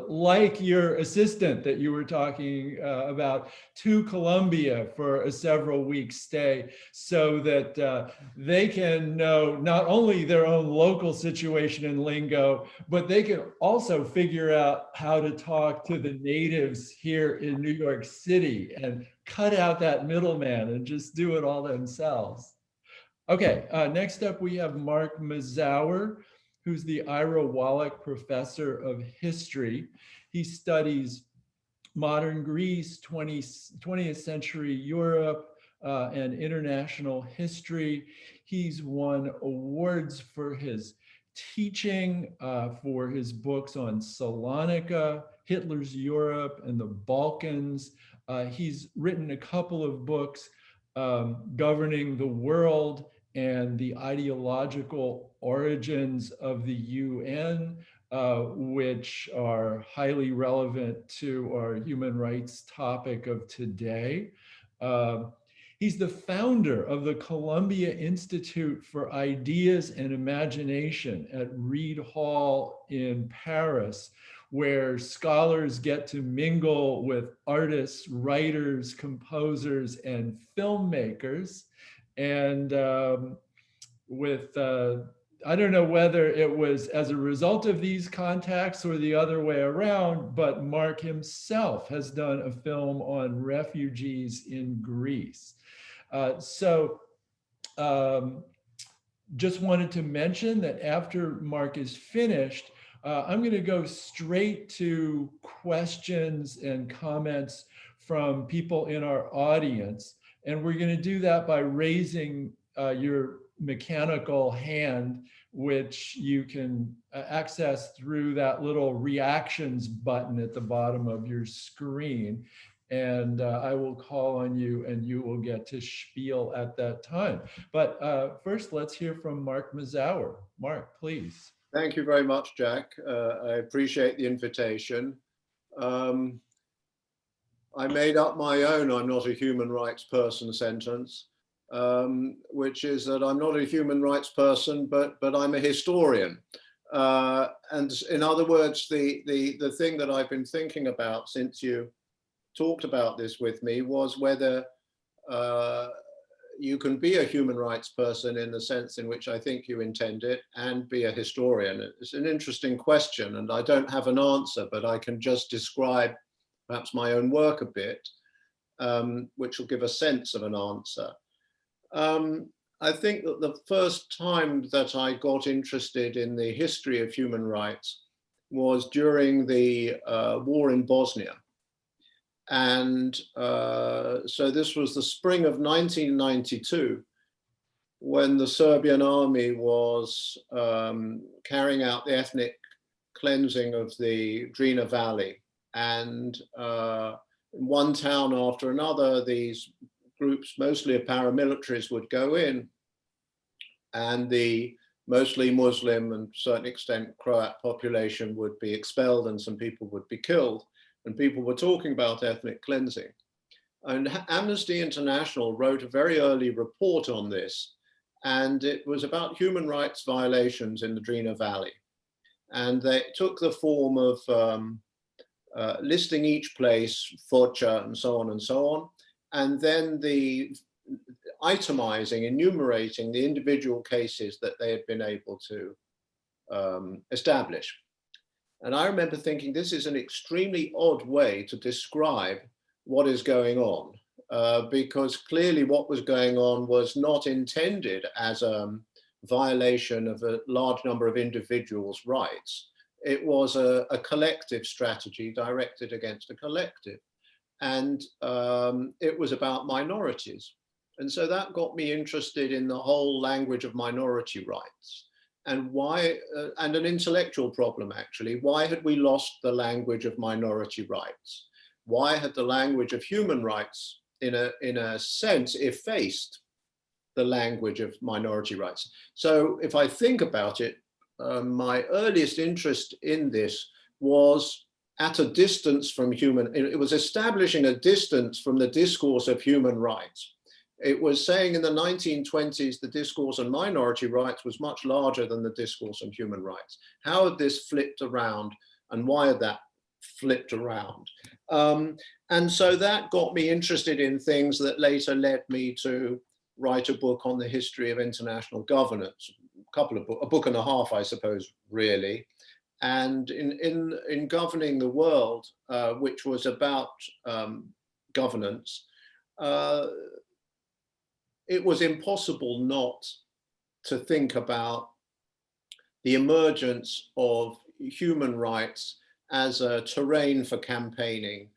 Speaker 2: like your assistant that you were talking about to Columbia for a several-week stay, so that they can know not only their own local situation and lingo, but they can also figure out how to talk to the natives here in New York City and cut out that middleman and just do it all themselves. Okay, next up we have Mark Mazzawer, who's the Ira Wallach Professor of History. He studies modern Greece, 20th century Europe, and international history. He's won awards for his teaching, for his books on Salonika, Hitler's Europe, and the Balkans. He's written a couple of books, Governing the World and the Ideological Origins of the UN, which are highly relevant to our human rights topic of today. He's the founder of the Columbia Institute for Ideas and Imagination at Reed Hall in Paris, where scholars get to mingle with artists, writers, composers, and filmmakers. And I don't know whether it was as a result of these contacts or the other way around, but Mark himself has done a film on refugees in Greece. Just wanted to mention that after Mark is finished, I'm going to go straight to questions and comments from people in our audience. And we're going to do that by raising your mechanical hand, which you can access through that little reactions button at the bottom of your screen. And I will call on you and you will get to spiel at that time. But first, let's hear from Mark Mazzawer. Mark, please.
Speaker 5: Thank you very much, Jack. I appreciate the invitation. I made up my own "I'm not a human rights person" sentence, which is that I'm not a human rights person, but I'm a historian. And in other words, the thing that I've been thinking about since you talked about this with me was whether you can be a human rights person in the sense in which I think you intend it and be a historian. It's an interesting question, and I don't have an answer, but I can just describe perhaps my own work a bit, which will give a sense of an answer. I think that the first time that I got interested in the history of human rights was during the war in Bosnia. And so this was the spring of 1992, when the Serbian army was carrying out the ethnic cleansing of the Drina Valley. And in one town after another, these groups, mostly of paramilitaries, would go in, and the mostly Muslim and to a certain extent Croat population would be expelled and some people would be killed. And people were talking about ethnic cleansing. And Amnesty International wrote a very early report on this, and it was about human rights violations in the Drina Valley. And they took the form of listing each place, Foča, and so on, and then the itemizing, enumerating the individual cases that they had been able to establish. And I remember thinking, this is an extremely odd way to describe what is going on, because clearly what was going on was not intended as a violation of a large number of individuals' rights. It was a collective strategy directed against a collective. And it was about minorities. And so that got me interested in the whole language of minority rights. And why, and an intellectual problem actually, why had we lost the language of minority rights? Why had the language of human rights, in a sense, effaced the language of minority rights? So if I think about it, my earliest interest in this was at a distance from it was establishing a distance from the discourse of human rights. It was saying in the 1920s, the discourse on minority rights was much larger than the discourse on human rights. How had this flipped around, and why had that flipped around? And so that got me interested in things that later led me to write a book on the history of international governance, a book and a half, I suppose, really. And in Governing the World, which was about governance, it was impossible not to think about the emergence of human rights as a terrain for campaigning,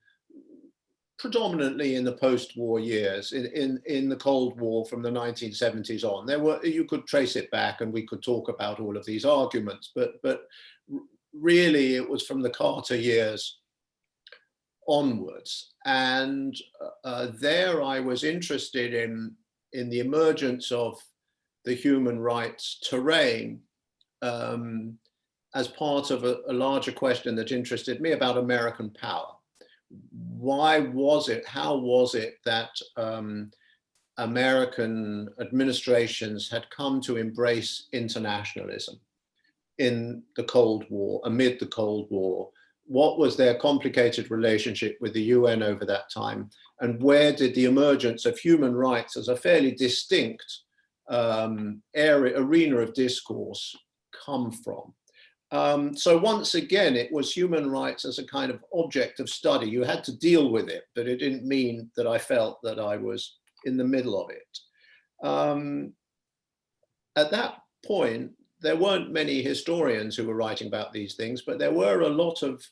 Speaker 5: predominantly in the post-war years, in the Cold War from the 1970s on. You could trace it back and we could talk about all of these arguments, but really it was from the Carter years onwards. And there I was interested in the emergence of the human rights terrain as part of a larger question that interested me about American power. Why was it, how was it that American administrations had come to embrace internationalism in the Cold War, amid the Cold War? What was their complicated relationship with the UN over that time? And where did the emergence of human rights as a fairly distinct arena of discourse come from? So once again, it was human rights as a kind of object of study. You had to deal with it, but it didn't mean that I felt that I was in the middle of it. At that point, there weren't many historians who were writing about these things, but there were a lot of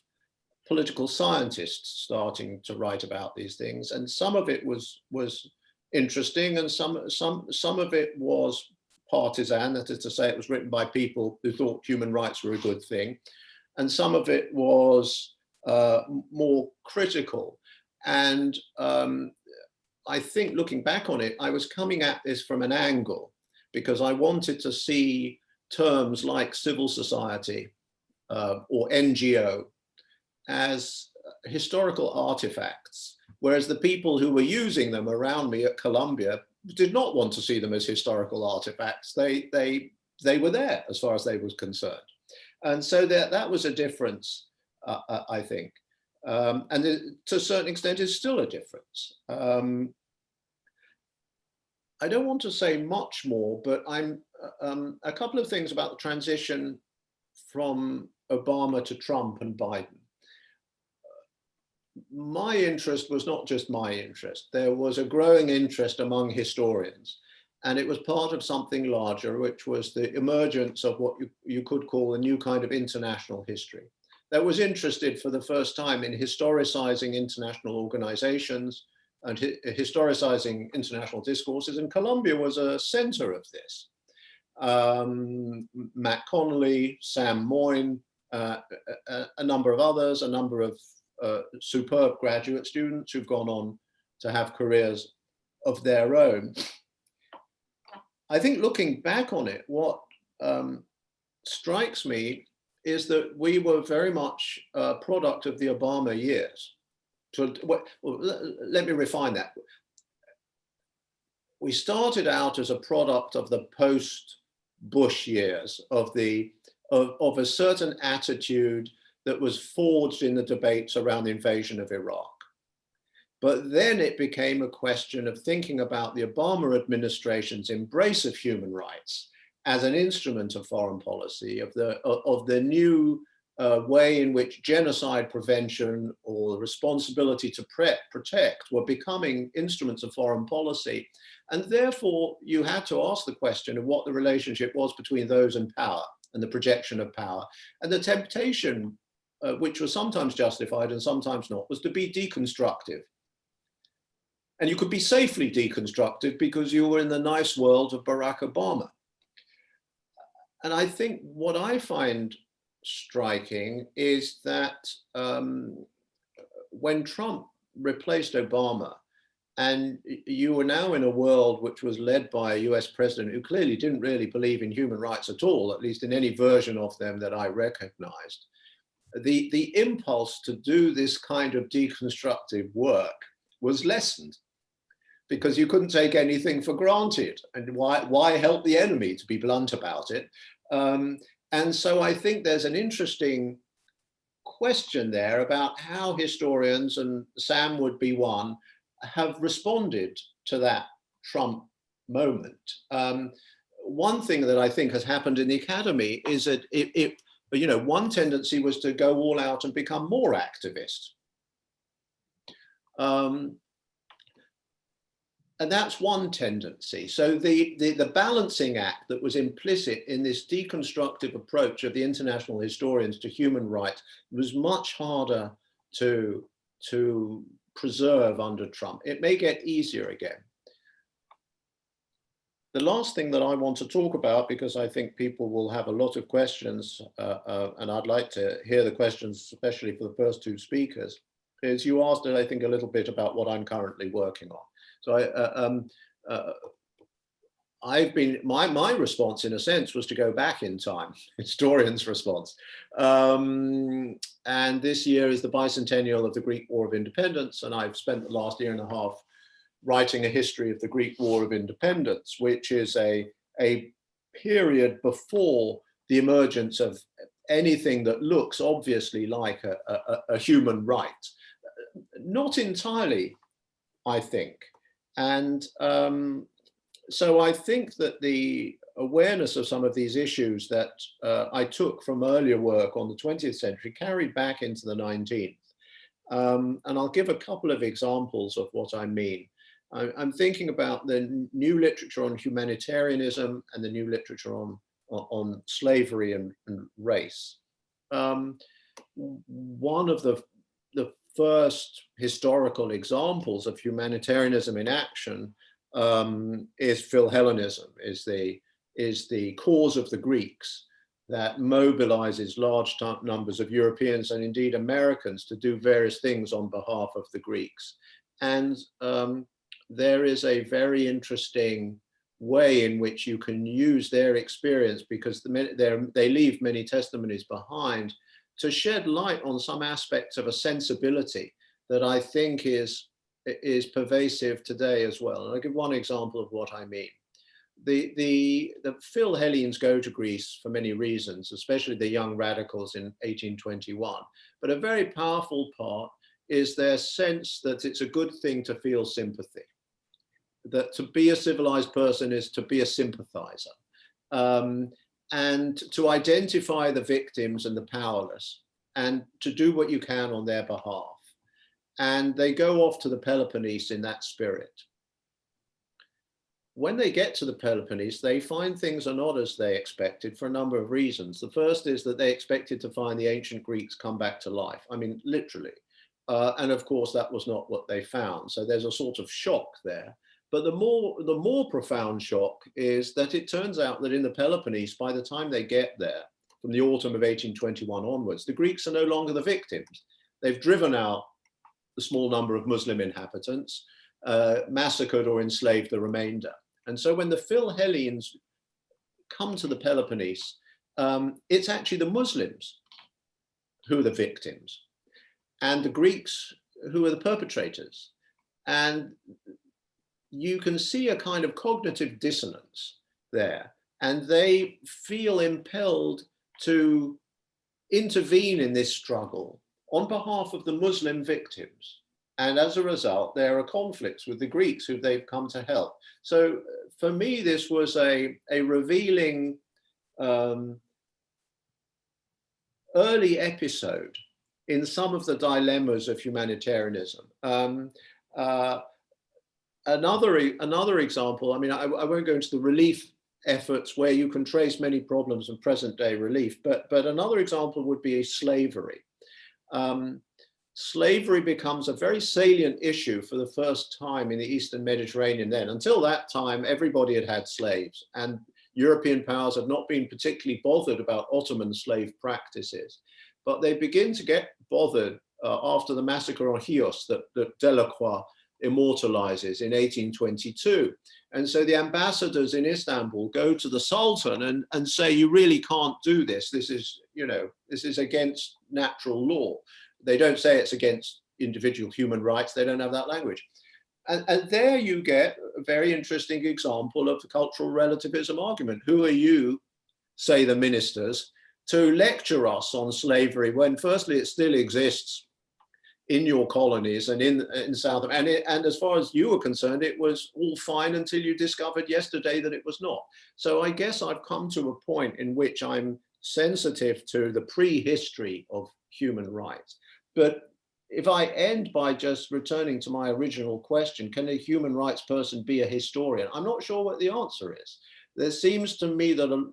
Speaker 5: political scientists starting to write about these things, and some of it was interesting, and some of it was partisan, that is to say, it was written by people who thought human rights were a good thing, and some of it was more critical. And I think looking back on it, I was coming at this from an angle because I wanted to see terms like civil society or NGO as historical artifacts, whereas the people who were using them around me at Columbia did not want to see them as historical artifacts. They were there as far as they were concerned. And so that was a difference, I think. And to a certain extent, it's still a difference. I don't want to say much more, but I'm a couple of things about the transition from Obama to Trump and Biden. My interest was not just my interest. There was a growing interest among historians, and it was part of something larger, which was the emergence of what you could call a new kind of international history that was interested for the first time in historicizing international organizations and historicizing international discourses, and Columbia was a center of this. Matt Connolly, Sam Moyne, a number of others, a number of superb graduate students who've gone on to have careers of their own. I think looking back on it, what strikes me is that we were very much a product of the Obama years. Well, let me refine that. We started out as a product of the post-Bush years, of a certain attitude that was forged in the debates around the invasion of Iraq. But then it became a question of thinking about the Obama administration's embrace of human rights as an instrument of foreign policy, of the new way in which genocide prevention or the responsibility to protect were becoming instruments of foreign policy. And therefore, you had to ask the question of what the relationship was between those and power and the projection of power. And the temptation, which was sometimes justified and sometimes not, was to be deconstructive. And you could be safely deconstructive because you were in the nice world of Barack Obama. And I think what I find striking is that when Trump replaced Obama, and you were now in a world which was led by a US president who clearly didn't really believe in human rights at all, at least in any version of them that I recognized, the impulse to do this kind of deconstructive work was lessened. because you couldn't take anything for granted. And why help the enemy, to be blunt about it? And so I think there's an interesting question there about how historians, and Sam would be one, have responded to that Trump moment. One thing that I think has happened in the academy is that one tendency was to go all out and become more activist. And that's one tendency. So the balancing act that was implicit in this deconstructive approach of the international historians to human rights was much harder to preserve under Trump. It may get easier again. The last thing that I want to talk about, because I think people will have a lot of questions, and I'd like to hear the questions, especially for the first two speakers, is you asked, I think, a little bit about what I'm currently working on. So my response, in a sense, was to go back in time, historian's response. And this year is the bicentennial of the Greek War of Independence, and I've spent the last year and a half writing a history of the Greek War of Independence, which is a period before the emergence of anything that looks obviously like a human right. Not entirely, I think. And so I think that the awareness of some of these issues that I took from earlier work on the 20th century carried back into the 19th. And I'll give a couple of examples of what I mean. I'm thinking about the new literature on humanitarianism and the new literature on slavery and race. One of the first historical examples of humanitarianism in action is Philhellenism, is the cause of the Greeks that mobilizes large numbers of Europeans and indeed Americans to do various things on behalf of the Greeks. And there is a very interesting way in which you can use their experience, because they leave many testimonies behind, to shed light on some aspects of a sensibility that I think is pervasive today as well. And I'll give one example of what I mean. The Philhellenes go to Greece for many reasons, especially the young radicals in 1821. But a very powerful part is their sense that it's a good thing to feel sympathy, that to be a civilized person is to be a sympathizer. And to identify the victims and the powerless, and to do what you can on their behalf. And they go off to the Peloponnese in that spirit. When they get to the Peloponnese, they find things are not as they expected for a number of reasons. The first is that they expected to find the ancient Greeks come back to life. I mean, literally. And of course, that was not what they found. So there's a sort of shock there. But the more profound shock is that it turns out that in the Peloponnese, by the time they get there, from the autumn of 1821 onwards, the Greeks are no longer the victims. They've driven out the small number of Muslim inhabitants, massacred or enslaved the remainder. And so when the Philhellenes come to the Peloponnese, it's actually the Muslims who are the victims, and the Greeks who are the perpetrators. And you can see a kind of cognitive dissonance there, and they feel impelled to intervene in this struggle on behalf of the Muslim victims. And as a result, there are conflicts with the Greeks who they've come to help. So for me, this was a revealing early episode in some of the dilemmas of humanitarianism. Another example, I mean, I won't go into the relief efforts where you can trace many problems of present day relief, but another example would be slavery. Slavery becomes a very salient issue for the first time in the Eastern Mediterranean then. Until that time, everybody had had slaves, and European powers have not been particularly bothered about Ottoman slave practices. But they begin to get bothered after the massacre on Chios that Delacroix immortalizes in 1822. And so the ambassadors in Istanbul go to the Sultan and say, you really can't do this. This is, this is against natural law. They don't say it's against individual human rights. They don't have that language. And there you get a very interesting example of the cultural relativism argument. Who are you, say the ministers, to lecture us on slavery when firstly it still exists in your colonies and in South, and as far as you were concerned, it was all fine until you discovered yesterday that it was not. So I guess I've come to a point in which I'm sensitive to the prehistory of human rights. But if I end by just returning to my original question, can a human rights person be a historian? I'm not sure what the answer is. There seems to me that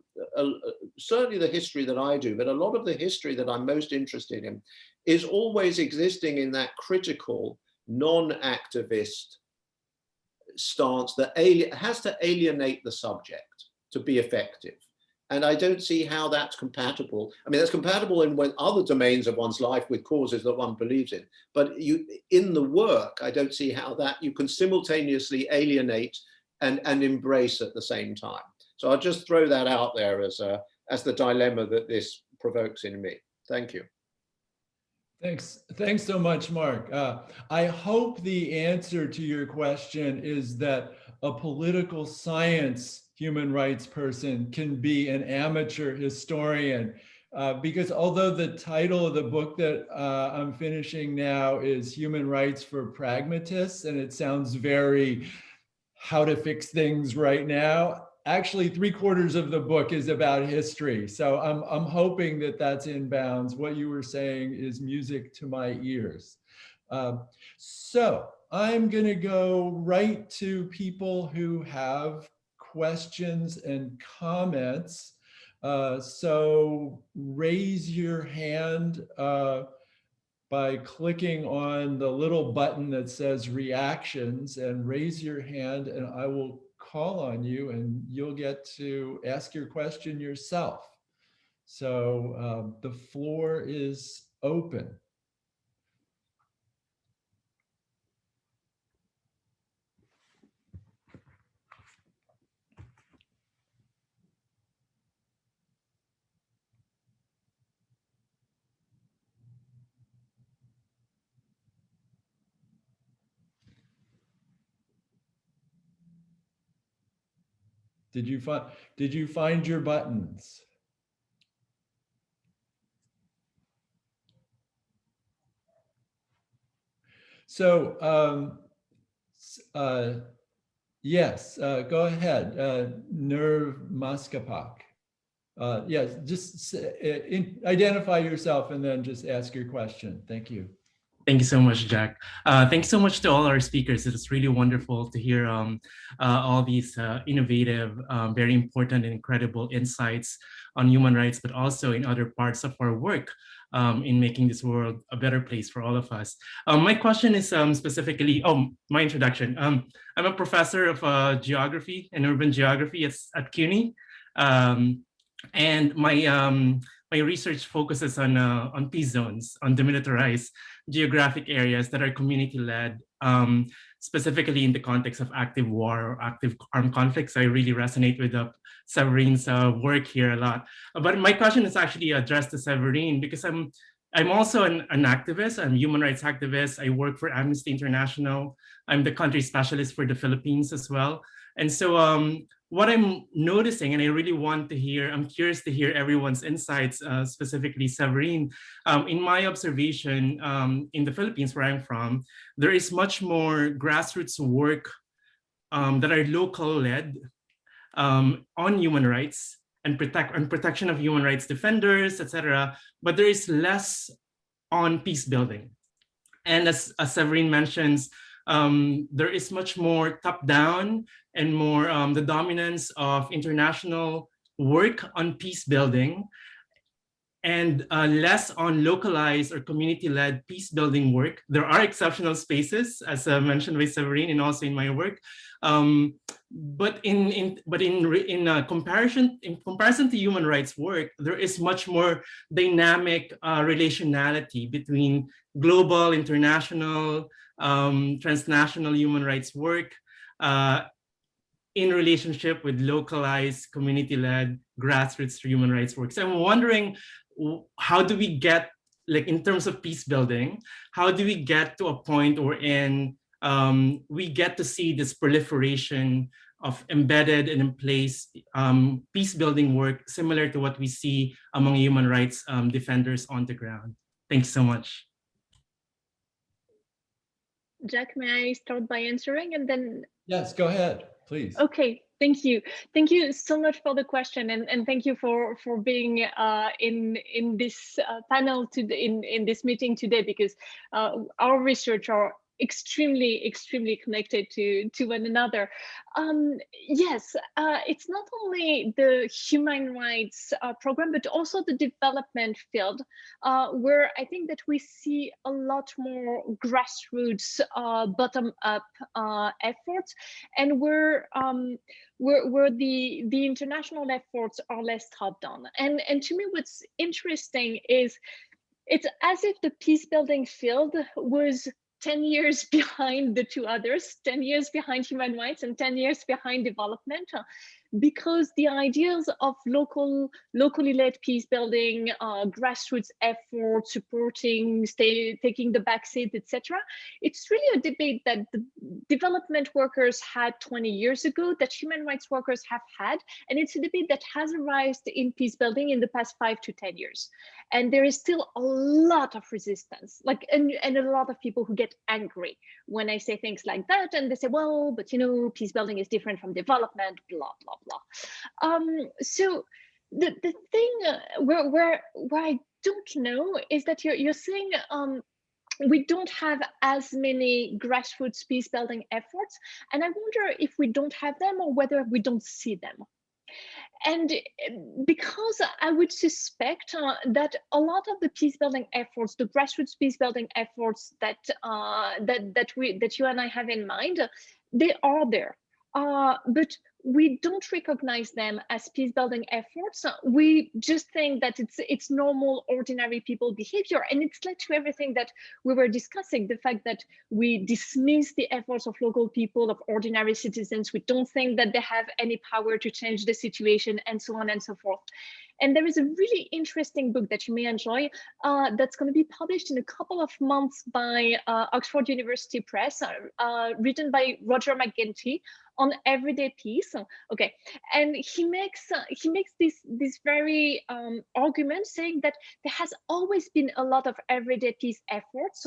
Speaker 5: certainly the history that I do, but a lot of the history that I'm most interested in is always existing in that critical, non-activist stance that has to alienate the subject to be effective. And I don't see how that's compatible. I mean, that's compatible in other domains of one's life with causes that one believes in. But in the work, I don't see how that you can simultaneously alienate and embrace at the same time. So I'll just throw that out there as the dilemma that this provokes in me. Thank you.
Speaker 2: Thanks so much, Mark. I hope the answer to your question is that a political science human rights person can be an amateur historian, because although the title of the book that I'm finishing now is Human Rights for Pragmatists, and it sounds very how to fix things right now, actually 3/4 of the book is about history. So I'm hoping that that's in bounds. What you were saying is music to my ears. So I'm gonna go right to people who have questions and comments. So raise your hand by clicking on the little button that says reactions, and raise your hand and I will call on you and you'll get to ask your question yourself. So the floor is open. Did you find your buttons? So yes, go ahead, Nerv Maskapak. Yes, just identify yourself and then just ask your question. Thank you.
Speaker 6: Thank you so much, Jack. Thanks so much to all our speakers. It is really wonderful to hear all these innovative, very important and incredible insights on human rights, but also in other parts of our work in making this world a better place for all of us. My question is specifically, my introduction. I'm a professor of geography and urban geography at CUNY. And my research focuses on peace zones, on demilitarized geographic areas that are community-led, specifically in the context of active war or active armed conflicts. I really resonate with Severine's work here a lot. But my question is actually addressed to Severine because I'm also an activist. I'm a human rights activist. I work for Amnesty International. I'm the country specialist for the Philippines as well. And so what I'm noticing, and I really want to hear, I'm curious to hear everyone's insights, specifically Severine. In my observation, in the Philippines, where I'm from, there is much more grassroots work that are local-led on human rights and protection of human rights defenders, etc. But there is less on peace building. And as Severine mentions, there is much more top-down and more the dominance of international work on peace building and less on localized or community-led peace building work. There are exceptional spaces, as mentioned by Severine and also in my work. But in comparison to human rights work, there is much more dynamic relationality between global, international, transnational human rights work in relationship with localized, community-led, grassroots human rights work. So I'm wondering, how do we get, like in terms of peace building, how do we get to a point wherein we get to see this proliferation of embedded and in place peace building work similar to what we see among human rights defenders on the ground. Thanks so much.
Speaker 4: Jack, may I start by answering and then?
Speaker 2: Yes, go ahead, please.
Speaker 4: Okay, thank you. Thank you so much for the question, and thank you for being in this panel in this meeting today, because our research are extremely connected to one another. Yes, it's not only the human rights program, but also the development field, where I think that we see a lot more grassroots, bottom-up efforts, and where the international efforts are less top-down. And to me, what's interesting is it's as if the peace building field was 10 years behind the two others, 10 years behind human rights and 10 years behind development, because the ideas of locally led peace building, grassroots efforts, supporting, taking the back seat, etc. It's really a debate that the development workers had 20 years ago, that human rights workers have had, and it's a debate that has arisen in peace building in the past 5 to 10 years. And there is still a lot of resistance, and a lot of people who get angry when I say things like that, and they say, well, but you know, peace building is different from development, blah, blah, blah. So the thing where I don't know is that you're saying we don't have as many grassroots peace building efforts, and I wonder if we don't have them or whether we don't see them. And because I would suspect that a lot of the peace building efforts, the grassroots peace building efforts that you and I have in mind, they are there, but we don't recognize them as peace building efforts. We just think that it's normal, ordinary people behavior, and it's led to everything that we were discussing, the fact that we dismiss the efforts of local people, of ordinary citizens. We don't think that they have any power to change the situation, and so on and so forth. And there is a really interesting book that you may enjoy that's going to be published in a couple of months by Oxford University Press, written by Roger McGinty, on everyday peace. Okay, and he makes this very argument, saying that there has always been a lot of everyday peace efforts,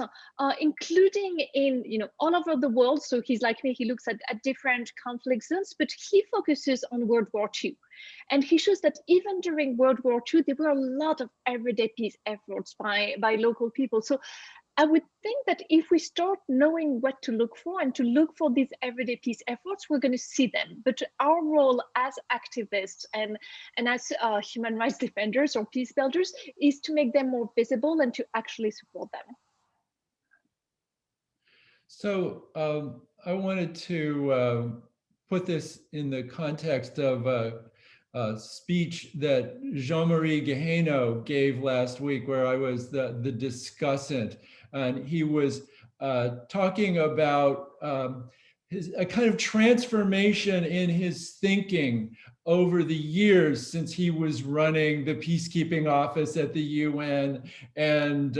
Speaker 4: including in all over the world. So he's like me, he looks at different conflict zones, but he focuses on World War II. And he shows that even during World War II, there were a lot of everyday peace efforts by local people. So I would think that if we start knowing what to look for and to look for these everyday peace efforts, we're going to see them. But our role as activists and as human rights defenders or peace builders is to make them more visible and to actually support them.
Speaker 2: So I wanted to put this in the context of a speech that Jean-Marie Guéhenno gave last week, where I was the discussant, and he was talking about a kind of transformation in his thinking over the years since he was running the peacekeeping office at the UN and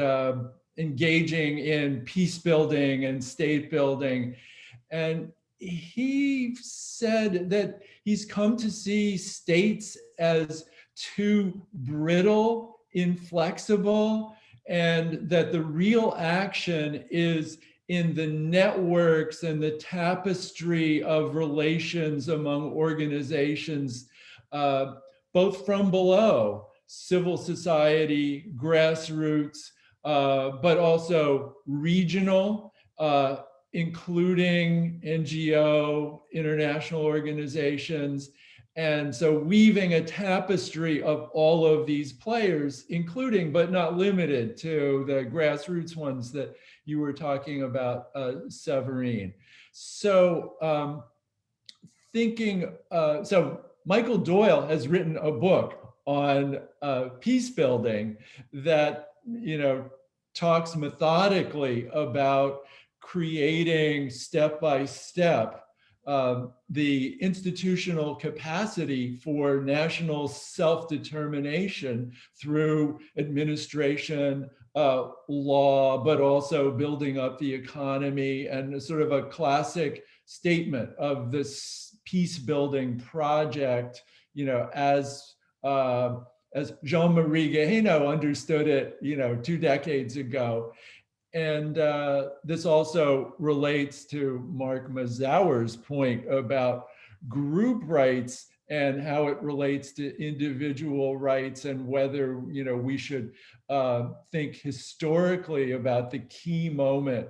Speaker 2: engaging in peace building and state building. And he said that he's come to see states as too brittle, inflexible, and that the real action is in the networks and the tapestry of relations among organizations, both from below, civil society, grassroots, but also regional, including NGO, international organizations. And so weaving a tapestry of all of these players, including but not limited to the grassroots ones that you were talking about, Severine. So so Michael Doyle has written a book on peace building that talks methodically about creating step by step the institutional capacity for national self-determination through administration law, but also building up the economy, and sort of a classic statement of this peace building project, you know, as Jean-Marie Guéhenno understood it, you know, 2 decades ago. And this also relates to Mark Mazzawer's point about group rights and how it relates to individual rights, and whether, you know, we should think historically about the key moment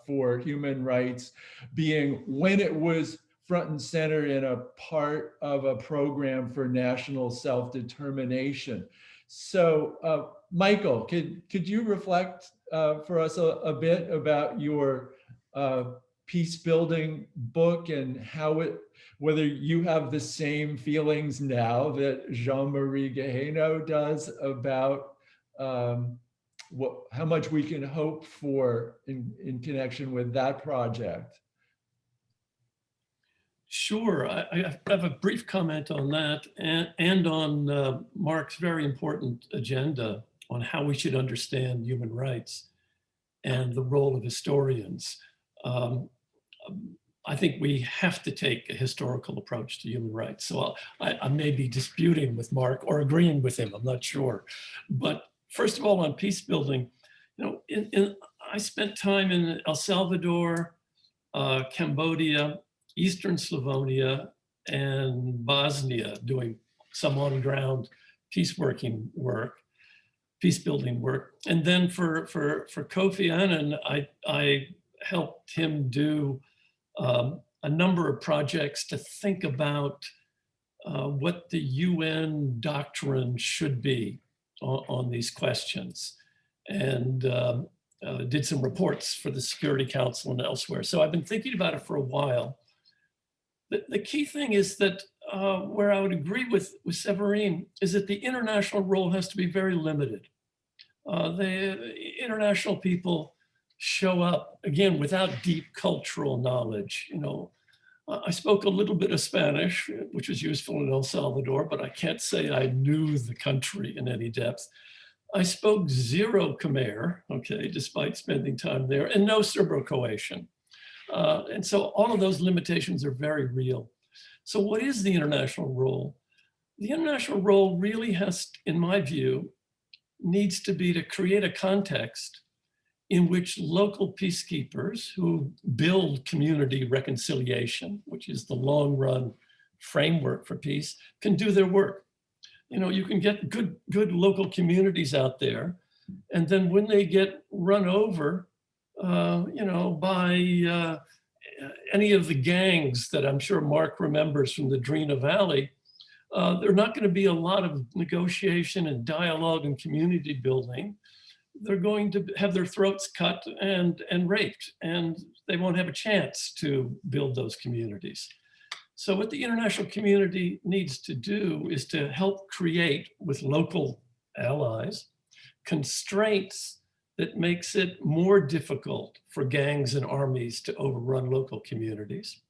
Speaker 2: for human rights being when it was front and center in a part of a program for national self-determination. So Michael, could you reflect for us a bit about your peace building book, and how whether you have the same feelings now that Jean-Marie Guéhenno does about how much we can hope for in connection with that project?
Speaker 3: Sure, I have a brief comment on that, and on Mark's very important agenda on how we should understand human rights and the role of historians. I think we have to take a historical approach to human rights. So I may be disputing with Mark or agreeing with him, I'm not sure. But first of all, on peace building, you know, I spent time in El Salvador, Cambodia, Eastern Slavonia, and Bosnia doing some on-ground peace building work. And then for Kofi Annan, I helped him do a number of projects to think about what the UN doctrine should be on these questions, and did some reports for the Security Council and elsewhere. So I've been thinking about it for a while. The key thing is that where I would agree with Séverine is that the international role has to be very limited. The international people show up, again, without deep cultural knowledge. You know, I spoke a little bit of Spanish, which was useful in El Salvador, but I can't say I knew the country in any depth. I spoke zero Khmer, okay, despite spending time there, and no Serbo-Croatian. And so all of those limitations are very real. So what is the international role? The international role really has, in my view, needs to be to create a context in which local peacekeepers who build community reconciliation, which is the long run framework for peace, can do their work. You know, you can get good local communities out there, and then when they get run over, you know, by any of the gangs that I'm sure Mark remembers from the Drina Valley, there are not going to be a lot of negotiation and dialogue and community building. They're going to have their throats cut and raped, and they won't have a chance to build those communities. So what the international community needs to do is to help create, with local allies, constraints that makes it more difficult for gangs and armies to overrun local communities,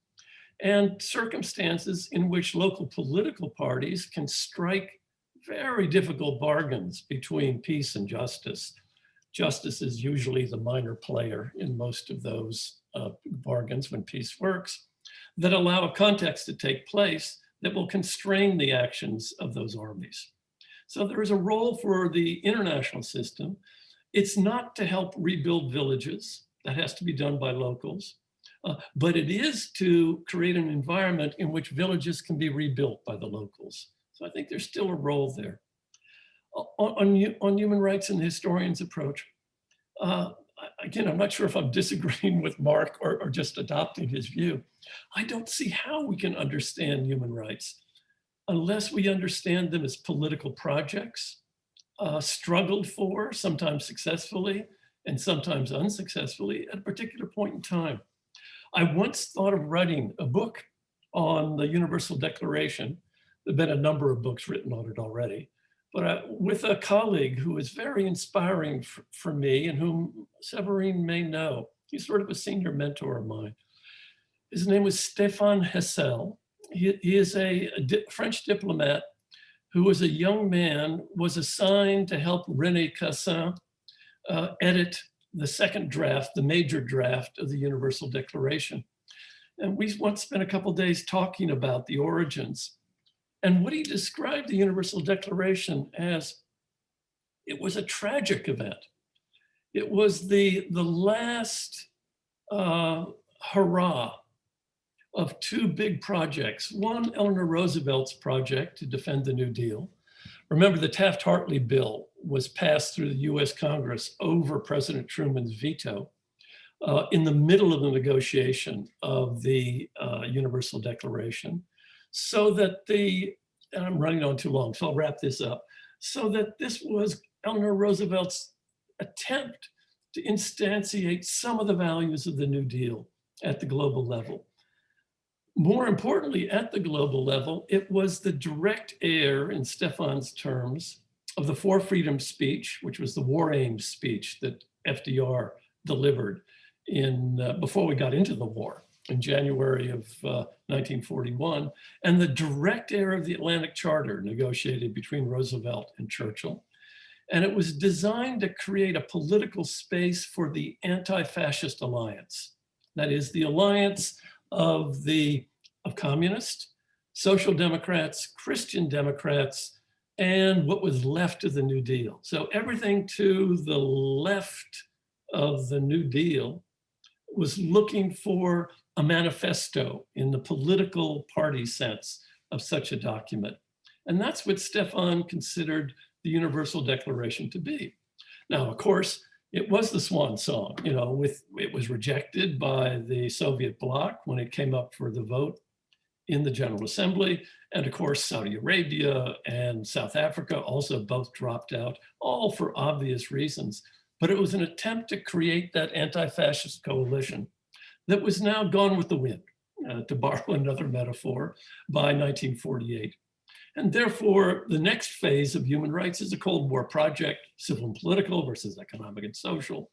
Speaker 3: and circumstances in which local political parties can strike very difficult bargains between peace and justice. Justice is usually the minor player in most of those bargains when peace works, that allow a context to take place that will constrain the actions of those armies. So there is a role for the international system. It's not to help rebuild villages. That has to be done by locals. But it is to create an environment in which villages can be rebuilt by the locals. So I think there's still a role there. On human rights and the historian's approach, again, I'm not sure if I'm disagreeing with Mark or just adopting his view. I don't see how we can understand human rights unless we understand them as political projects, struggled for, sometimes successfully and sometimes unsuccessfully at a particular point in time. I once thought of writing a book on the Universal Declaration. There have been a number of books written on it already, but with a colleague who is very inspiring for me and whom Severine may know. He's sort of a senior mentor of mine. His name was Stéphane Hessel. He is a French diplomat who, as a young man, was assigned to help Renée Cassin edit the second draft, the major draft of the Universal Declaration. And we once spent a couple days talking about the origins. And Woody described the Universal Declaration as, it was a tragic event. It was the last hurrah of two big projects. One, Eleanor Roosevelt's project to defend the New Deal. Remember, the Taft-Hartley bill was passed through the US Congress over President Truman's veto in the middle of the negotiation of the Universal Declaration, so that and I'm running on too long, so I'll wrap this up, so that this was Eleanor Roosevelt's attempt to instantiate some of the values of the New Deal at the global level. More importantly, at the global level, it was the direct heir, in Stefan's terms, of the Four Freedoms speech, which was the War Aims speech that FDR delivered before we got into the war in January of 1941, and the direct heir of the Atlantic Charter negotiated between Roosevelt and Churchill. And it was designed to create a political space for the anti-fascist alliance. That is, the alliance of communists, social democrats, Christian democrats, and what was left of the New Deal. So everything to the left of the New Deal was looking for a manifesto in the political party sense of such a document. And that's what Stefan considered the Universal Declaration to be. Now, of course, it was the swan song, it was rejected by the Soviet bloc when it came up for the vote in the General Assembly. And of course, Saudi Arabia and South Africa also both dropped out, all for obvious reasons. But it was an attempt to create that anti-fascist coalition that was now gone with the wind, to borrow another metaphor, by 1948. And therefore, the next phase of human rights is a Cold War project, civil and political versus economic and social.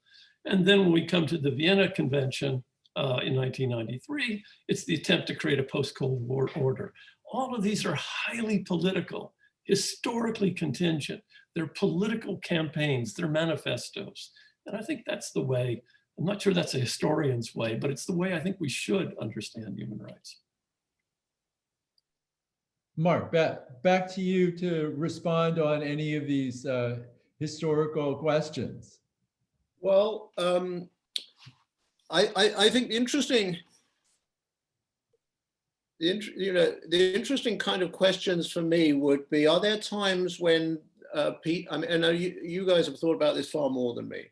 Speaker 3: And then when we come to the Vienna Convention in 1993, it's the attempt to create a post-Cold War order. All of these are highly political, historically contingent. They're political campaigns, they're manifestos. And I think that's the way, I'm not sure that's a historian's way, but it's the way I think we should understand human rights.
Speaker 2: Mark, back to you to respond on any of these historical questions.
Speaker 5: Well, I think the interesting kind of questions for me would be: are there times when I know you guys have thought about this far more than me.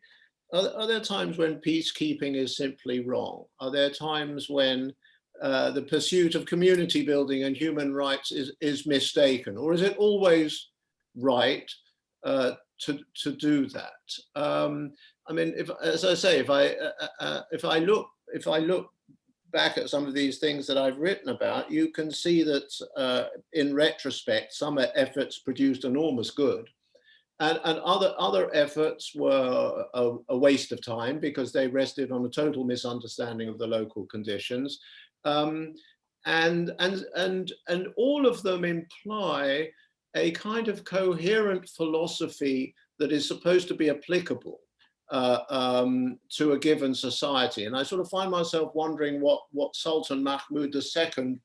Speaker 5: Are there times when peacekeeping is simply wrong? Are there times when the pursuit of community building and human rights is mistaken, or is it always right to do that? I mean, if I look back at some of these things that I've written about, you can see that in retrospect, some efforts produced enormous good, and other efforts were a waste of time because they rested on a total misunderstanding of the local conditions. And all of them imply a kind of coherent philosophy that is supposed to be applicable to a given society. And I sort of find myself wondering what Sultan Mahmud II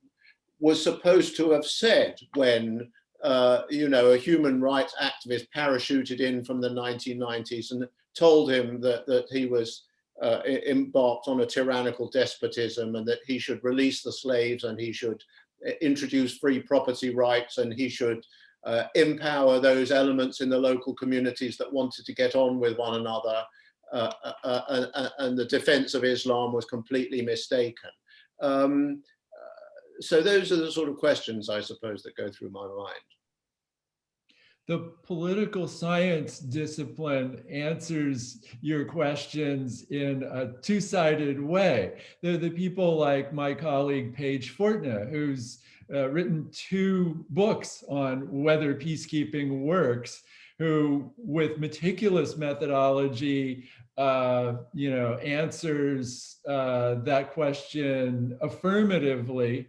Speaker 5: was supposed to have said when a human rights activist parachuted in from the 1990s and told him that he was embarked on a tyrannical despotism and that he should release the slaves and he should introduce free property rights and he should empower those elements in the local communities that wanted to get on with one another, and the defense of Islam was completely mistaken. So those are the sort of questions, I suppose, that go through my mind.
Speaker 2: The political science discipline answers your questions in a two-sided way. There are the people like my colleague Paige Fortna, who's written 2 books on whether peacekeeping works, who with meticulous methodology, answers that question affirmatively,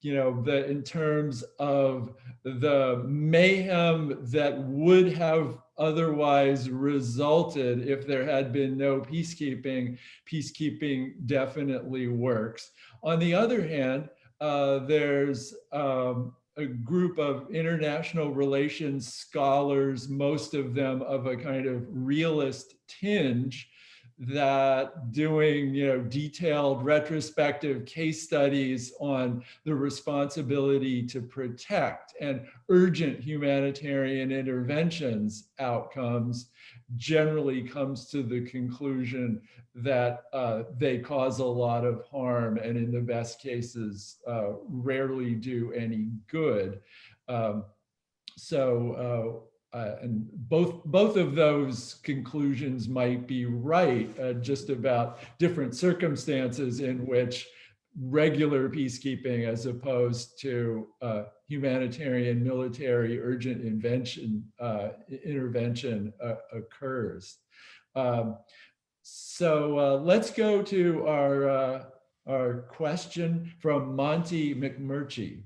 Speaker 2: in terms of the mayhem that would have otherwise resulted if there had been no peacekeeping. Peacekeeping definitely works. On the other hand, there's a group of international relations scholars, most of them of a kind of realist tinge, that doing detailed retrospective case studies on the responsibility to protect and urgent humanitarian interventions outcomes generally comes to the conclusion that they cause a lot of harm and in the best cases rarely do any good. And both of those conclusions might be right, just about different circumstances in which regular peacekeeping as opposed to humanitarian, military, urgent intervention occurs. Let's go to our question from Monty McMurtry.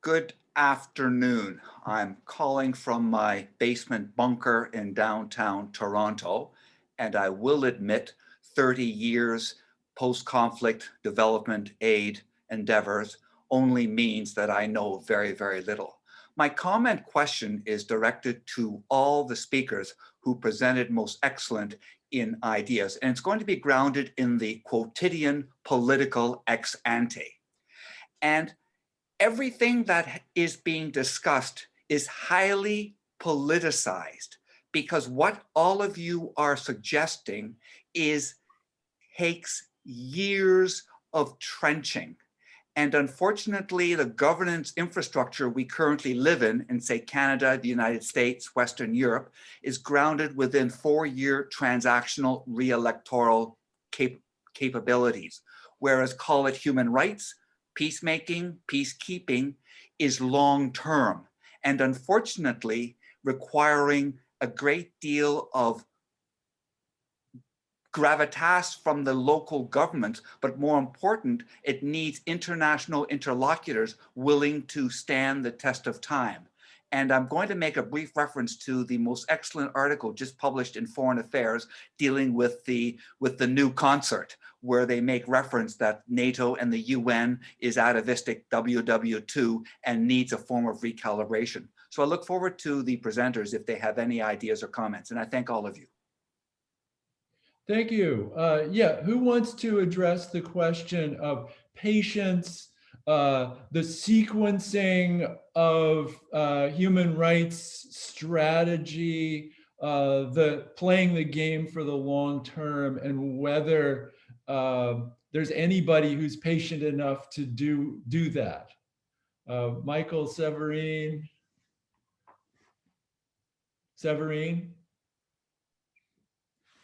Speaker 7: Good afternoon. I'm calling from my basement bunker in downtown Toronto, and I will admit 30 years post-conflict development aid endeavors only means that I know very, very little. My comment question is directed to all the speakers who presented most excellent in ideas, and it's going to be grounded in the quotidian political ex ante. And everything that is being discussed is highly politicized, because what all of you are suggesting takes years of trenching. And unfortunately, the governance infrastructure we currently live in say Canada, the United States, Western Europe, is grounded within 4-year transactional re-electoral capabilities. Whereas call it human rights, peacemaking, peacekeeping is long-term, and unfortunately requiring a great deal of gravitas from the local government, but more important, it needs international interlocutors willing to stand the test of time. And I'm going to make a brief reference to the most excellent article just published in Foreign Affairs dealing with the new concert, where they make reference that NATO and the UN is atavistic WW2 and needs a form of recalibration. So I look forward to the presenters if they have any ideas or comments, and I thank all of you.
Speaker 2: Thank you. Yeah, who wants to address the question of patience, the sequencing of human rights strategy, playing the game for the long term, and whether there's anybody who's patient enough to do that? Michael, Séverine?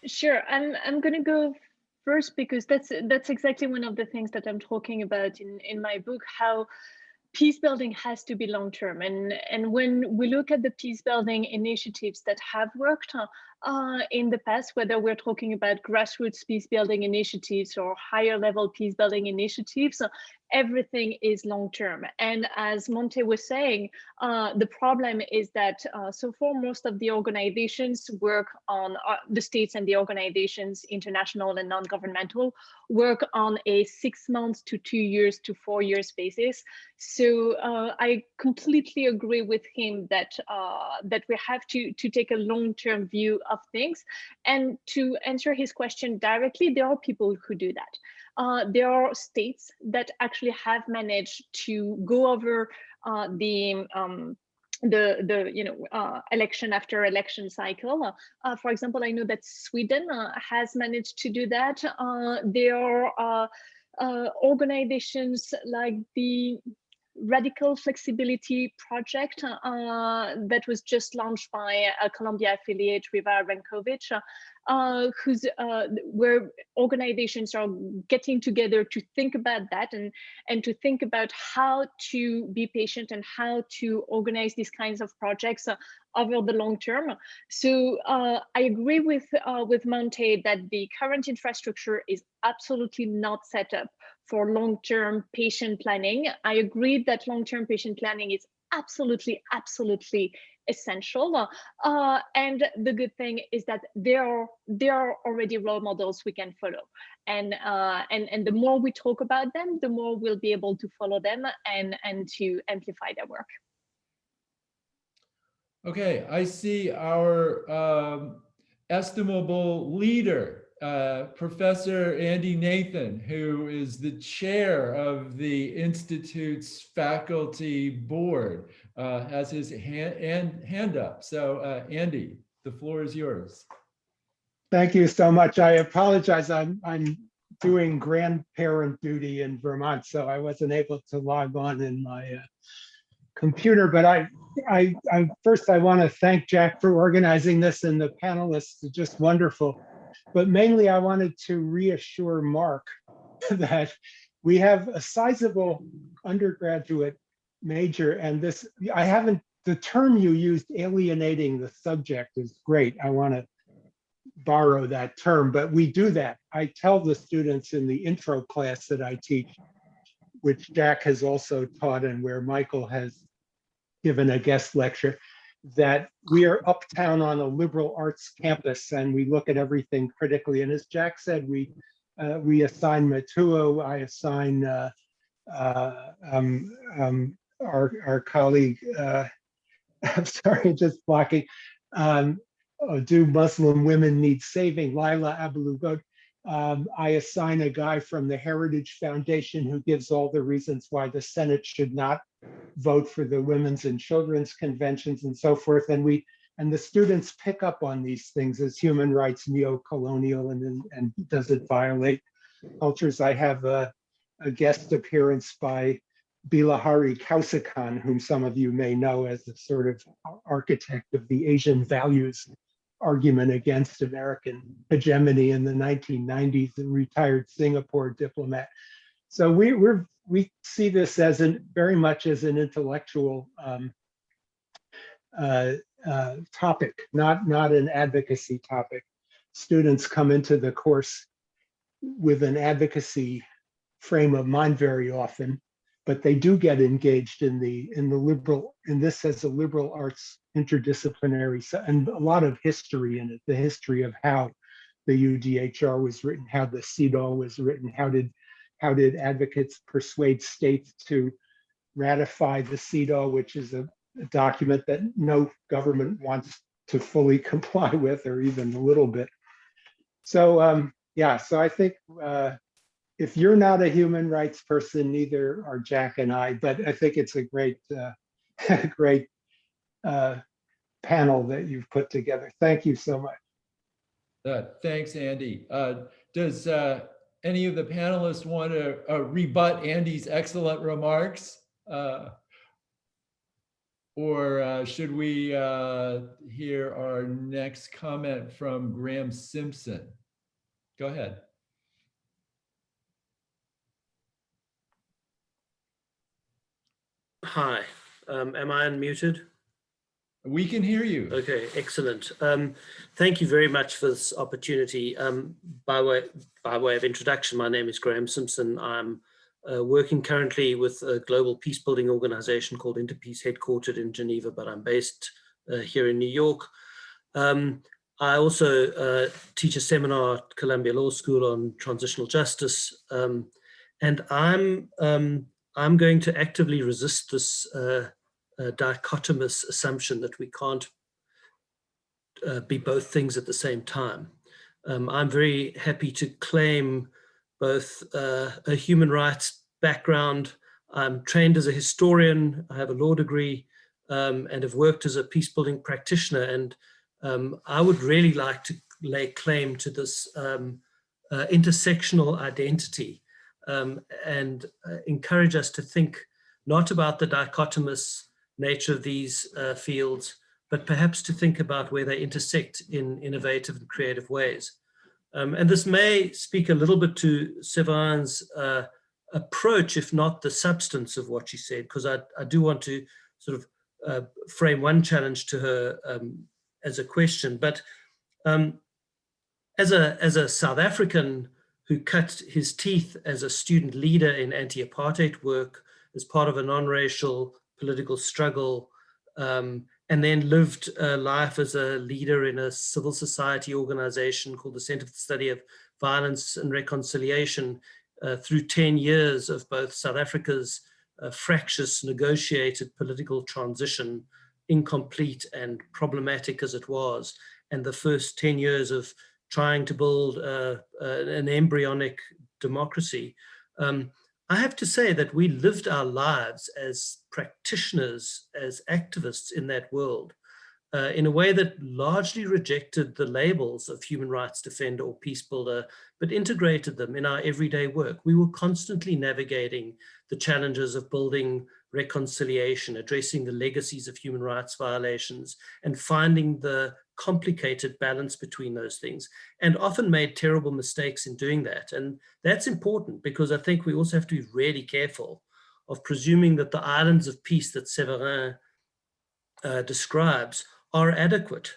Speaker 4: Sure, I'm going to go first because that's exactly one of the things that I'm talking about in my book, how peace building has to be long term. And when we look at the peace building initiatives that have worked in the past, whether we're talking about grassroots peace building initiatives or higher level peace building initiatives, everything is long term. And as Monte was saying, the problem is that so far most of the organizations work on the states and the organizations, international and non-governmental, work on a 6 months to 2 years to 4 years basis. So I completely agree with him that that we have to take a long-term view of things. And to answer his question directly, there are people who do that. There are states that actually have managed to go over the election after election cycle. For example, I know that Sweden has managed to do that. There are organizations like the Radical Flexibility Project that was just launched by a Columbia affiliate, Riva Rankovic, where organizations are getting together to think about that and to think about how to be patient and how to organize these kinds of projects over the long term. So I agree with Monte that the current infrastructure is absolutely not set up for long-term patient planning. I agree that long-term patient planning is absolutely essential. And the good thing is that there are already role models we can follow. And the more we talk about them, the more we'll be able to follow them and to amplify their work.
Speaker 2: Okay, I see our estimable leader, Professor Andy Nathan, who is the chair of the Institute's faculty board, has his hand up. So Andy, the floor is yours.
Speaker 8: Thank you so much. I apologize. I'm doing grandparent duty in Vermont, so I wasn't able to log on in my computer. But first I want to thank Jack for organizing this, and the panelists are just wonderful. But mainly I wanted to reassure Mark that we have a sizable undergraduate major, and the term you used, alienating the subject, is great. I want to borrow that term, but we do that. I tell the students in the intro class that I teach, which Jack has also taught and where Michael has given a guest lecture, that we are uptown on a liberal arts campus and we look at everything critically. And as Jack said, we assign Matuo, I assign our colleague, I'm sorry, just blocking, do Muslim women need saving, Laila Abalugod. I assign a guy from the Heritage Foundation who gives all the reasons why the Senate should not vote for the Women's and Children's Conventions and so forth. And the students pick up on these things as human rights neo-colonial and does it violate cultures. I have a guest appearance by Bilahari Kausikan, whom some of you may know as the sort of architect of the Asian values argument against American hegemony in the 1990s, a retired Singapore diplomat. So we see this as very much as an intellectual topic, not an advocacy topic. Students come into the course with an advocacy frame of mind very often, but they do get engaged in this as a liberal arts interdisciplinary, and a lot of history in it, the history of how the UDHR was written, how the CEDAW was written, how did advocates persuade states to ratify the CEDAW, which is a document that no government wants to fully comply with, or even a little bit. So yeah, so I think if you're not a human rights person, neither are Jack and I, but I think it's a great, great panel that you've put together. Thank you so much.
Speaker 2: Thanks, Andy. Does any of the panelists want to rebut Andy's excellent remarks? Or should we hear our next comment from Graham Simpson? Go ahead.
Speaker 9: Hi, am I unmuted?
Speaker 2: We can hear you.
Speaker 9: Okay, excellent. Thank you very much for this opportunity. By way of introduction, my name is Graham Simpson. I'm working currently with a global peace building organization called Interpeace, headquartered in Geneva, but I'm based here in New York. I also teach a seminar at Columbia Law School on transitional justice, and I'm going to actively resist this dichotomous assumption that we can't be both things at the same time. I'm very happy to claim both a human rights background. I'm trained as a historian, I have a law degree, and have worked as a peace building practitioner. And I would really like to lay claim to this intersectional identity and encourage us to think not about the dichotomous nature of these fields, but perhaps to think about where they intersect in innovative and creative ways. And this may speak a little bit to Severine's approach, if not the substance of what she said, because I do want to sort of frame one challenge to her as a question. But as a South African who cut his teeth as a student leader in anti-apartheid work as part of a non-racial political struggle, and then lived life as a leader in a civil society organization called the Center for the Study of Violence and Reconciliation through 10 years of both South Africa's fractious negotiated political transition, incomplete and problematic as it was, and the first 10 years of trying to build an embryonic democracy. I have to say that we lived our lives as practitioners, as activists in that world, in a way that largely rejected the labels of human rights defender or peace builder, but integrated them in our everyday work. We were constantly navigating the challenges of building reconciliation, addressing the legacies of human rights violations, and finding the complicated balance between those things, and often made terrible mistakes in doing that. And that's important because I think we also have to be really careful of presuming that the islands of peace that Séverine describes are adequate,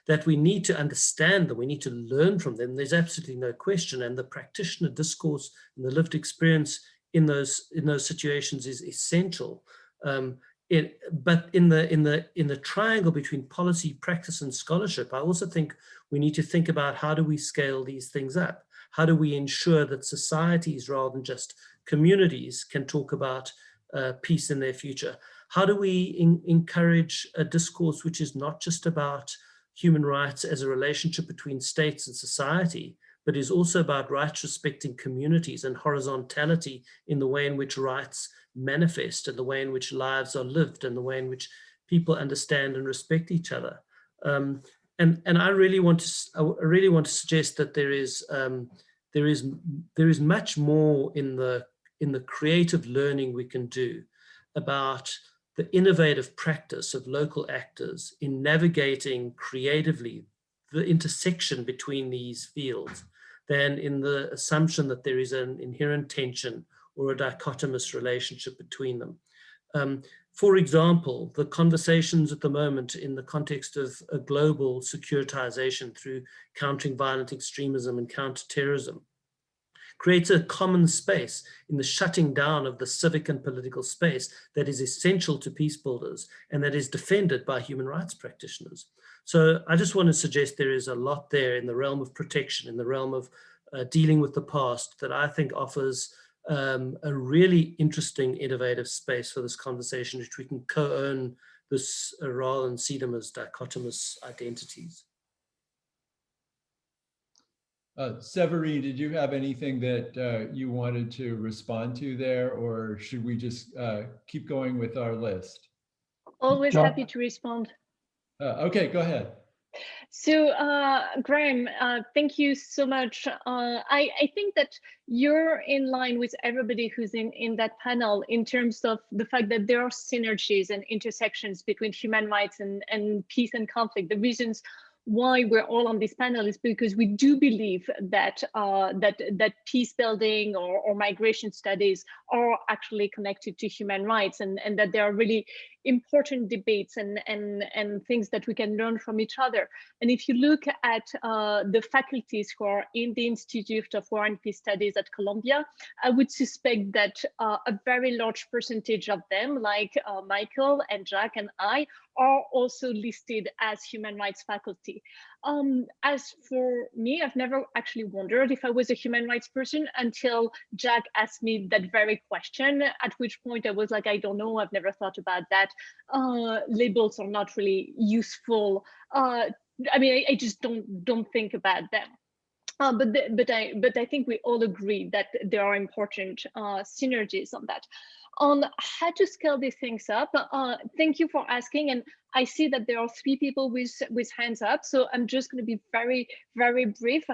Speaker 9: that we need to understand them, we need to learn from them. There's absolutely no question. And the practitioner discourse and the lived experience in those situations is essential. But in the triangle between policy, practice, and scholarship, I also think we need to think about how do we scale these things up? How do we ensure that societies, rather than just communities, can talk about peace in their future? How do we encourage a discourse which is not just about human rights as a relationship between states and society, but is also about rights respecting communities and horizontality in the way in which rights manifest and the way in which lives are lived and the way in which people understand and respect each other. And I really want to suggest that there is much more in the creative learning we can do about the innovative practice of local actors in navigating creatively the intersection between these fields than in the assumption that there is an inherent tension or a dichotomous relationship between them. For example, the conversations at the moment in the context of a global securitization through countering violent extremism and counterterrorism creates a common space in the shutting down of the civic and political space that is essential to peace builders and that is defended by human rights practitioners. So I just want to suggest there is a lot there in the realm of protection, in the realm of dealing with the past that I think offers a really interesting, innovative space for this conversation, which we can co-own this rather than see them as dichotomous identities.
Speaker 2: Severine, did you have anything that you wanted to respond to there, or should we just keep going with our list?
Speaker 4: Always happy to respond.
Speaker 2: Okay, go ahead.
Speaker 4: So Graham, thank you so much. I think that you're in line with everybody who's in that panel in terms of the fact that there are synergies and intersections between human rights and peace and conflict. The reasons why we're all on this panel is because we do believe that that peace building or migration studies are actually connected to human rights, and that there are really important debates and things that we can learn from each other. And if you look at the faculties who are in the Institute of War and Peace Studies at Columbia, I would suspect that a very large percentage of them, like Michael and Jack and I, are also listed as human rights faculty. As for me, I've never actually wondered if I was a human rights person until Jack asked me that very question, at which point I was like, I don't know, I've never thought about that. Labels are not really useful. I mean, I just don't think about them. But I think we all agree that there are important synergies on that. On how to scale these things up, thank you for asking. And I see that there are 3 people with hands up, so I'm just going to be very, very brief.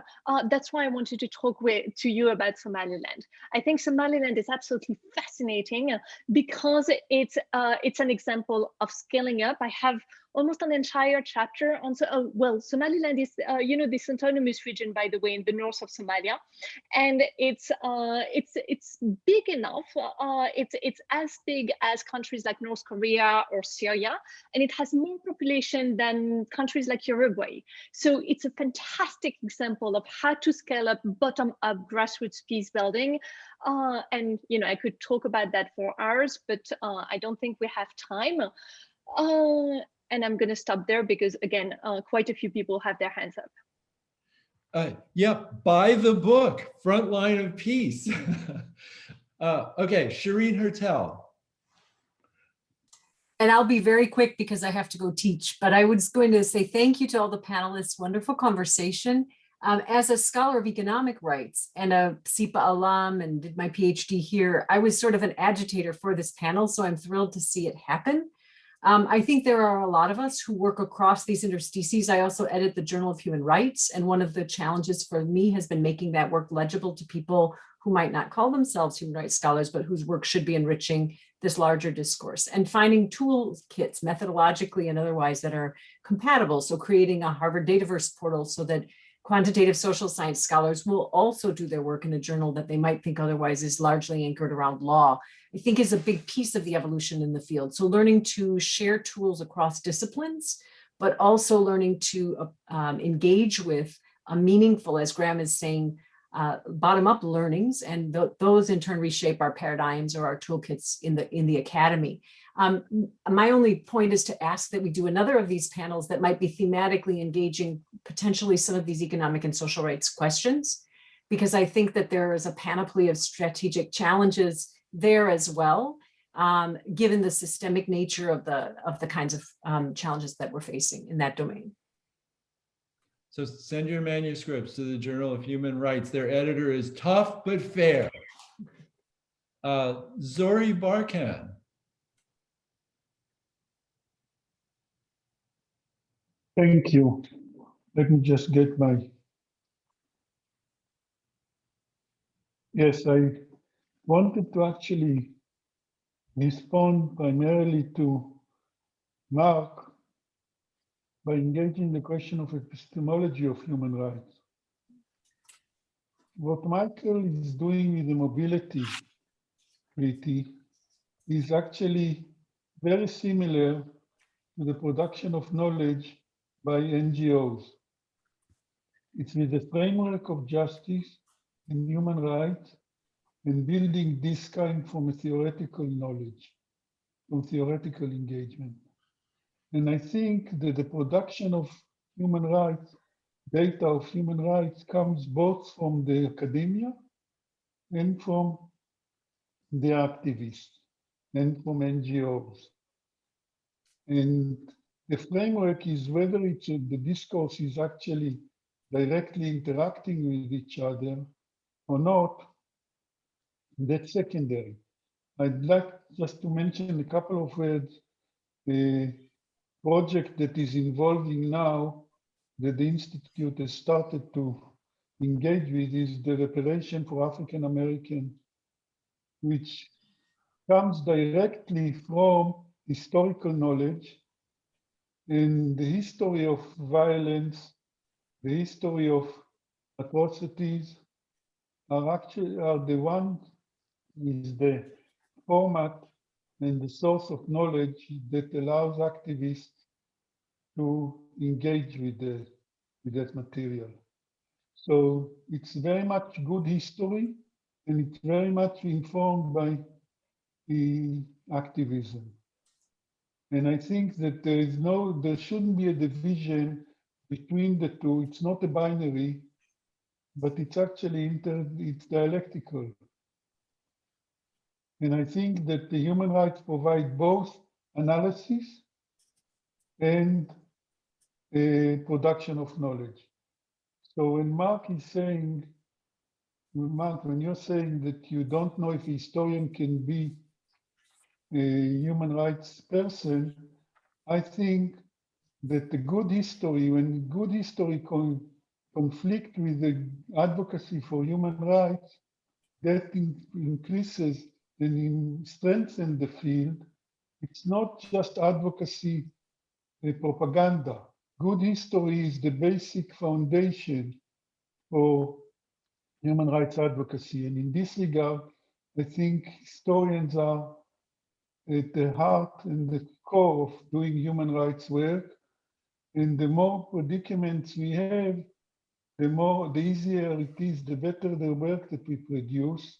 Speaker 4: That's why I wanted to talk to you about Somaliland. I think Somaliland is absolutely fascinating because it's an example of scaling up. I have almost an entire chapter on, well, Somaliland is, you know, this autonomous region, by the way, in the north of Somalia, and it's big enough. It's as big as countries like North Korea or Syria, and it has more population than countries like Uruguay. So it's a fantastic example of how to scale up bottom-up grassroots peace building. And you know, I could talk about that for hours, but I don't think we have time. And I'm going to stop there because, again, quite a few people have their hands up.
Speaker 2: Yeah, buy the book, Frontline of Peace. Okay, Shireen Hertel.
Speaker 10: And I'll be very quick because I have to go teach, but I was going to say thank you to all the panelists, wonderful conversation. As a scholar of economic rights and a SIPA alum and did my PhD here, I was sort of an agitator for this panel, so I'm thrilled to see it happen. I think there are a lot of us who work across these interstices. I also edit the Journal of Human Rights, and one of the challenges for me has been making that work legible to people who might not call themselves human rights scholars, but whose work should be enriching this larger discourse, and finding toolkits methodologically and otherwise that are compatible. So creating a Harvard Dataverse portal so that quantitative social science scholars will also do their work in a journal that they might think otherwise is largely anchored around law, I think is a big piece of the evolution in the field. So learning to share tools across disciplines, but also learning to engage with a meaningful, as Graham is saying, bottom-up learnings, and those in turn reshape our paradigms or our toolkits in the academy. My only point is to ask that we do another of these panels that might be thematically engaging potentially some of these economic and social rights questions, because I think that there is a panoply of strategic challenges there as well, given the systemic nature of the kinds of challenges that we're facing in that domain.
Speaker 2: So send your manuscripts to the Journal of Human Rights. Their editor is tough but fair. Zori Barkan.
Speaker 1: Thank you. Let me just get my. Yes, I wanted to actually respond primarily to Mark by engaging the question of epistemology of human rights. What Michael is doing with the mobility treaty is actually very similar to the production of knowledge by NGOs. It's with the framework of justice and human rights and building this kind from a theoretical knowledge, from theoretical engagement. And I think that the production of human rights, data of human rights, comes both from the academia and from the activists and from NGOs. And the framework is whether it's the discourse is actually directly interacting with each other or not, that's secondary. I'd like just to mention a couple of words. The project that is evolving now that the Institute has started to engage with is the reparation for African American, which comes directly from historical knowledge in the history of violence, the history of atrocities are the one is the format and the source of knowledge that allows activists to engage with that material. So it's very much good history, and it's very much informed by the activism. And I think that there shouldn't be a division between the two. It's not a binary, but it's actually it's dialectical. And I think that the human rights provide both analysis and production of knowledge. So when Mark is saying, Mark, when you're saying that you don't know if a historian can be a human rights person, I think that the good history, when good history conflict with the advocacy for human rights, that increases and strengthens the field. It's not just advocacy propaganda. Good history is the basic foundation for human rights advocacy. And in this regard, I think historians are at the heart and the core of doing human rights work. And the more predicaments we have, the easier it is, the better the work that we produce.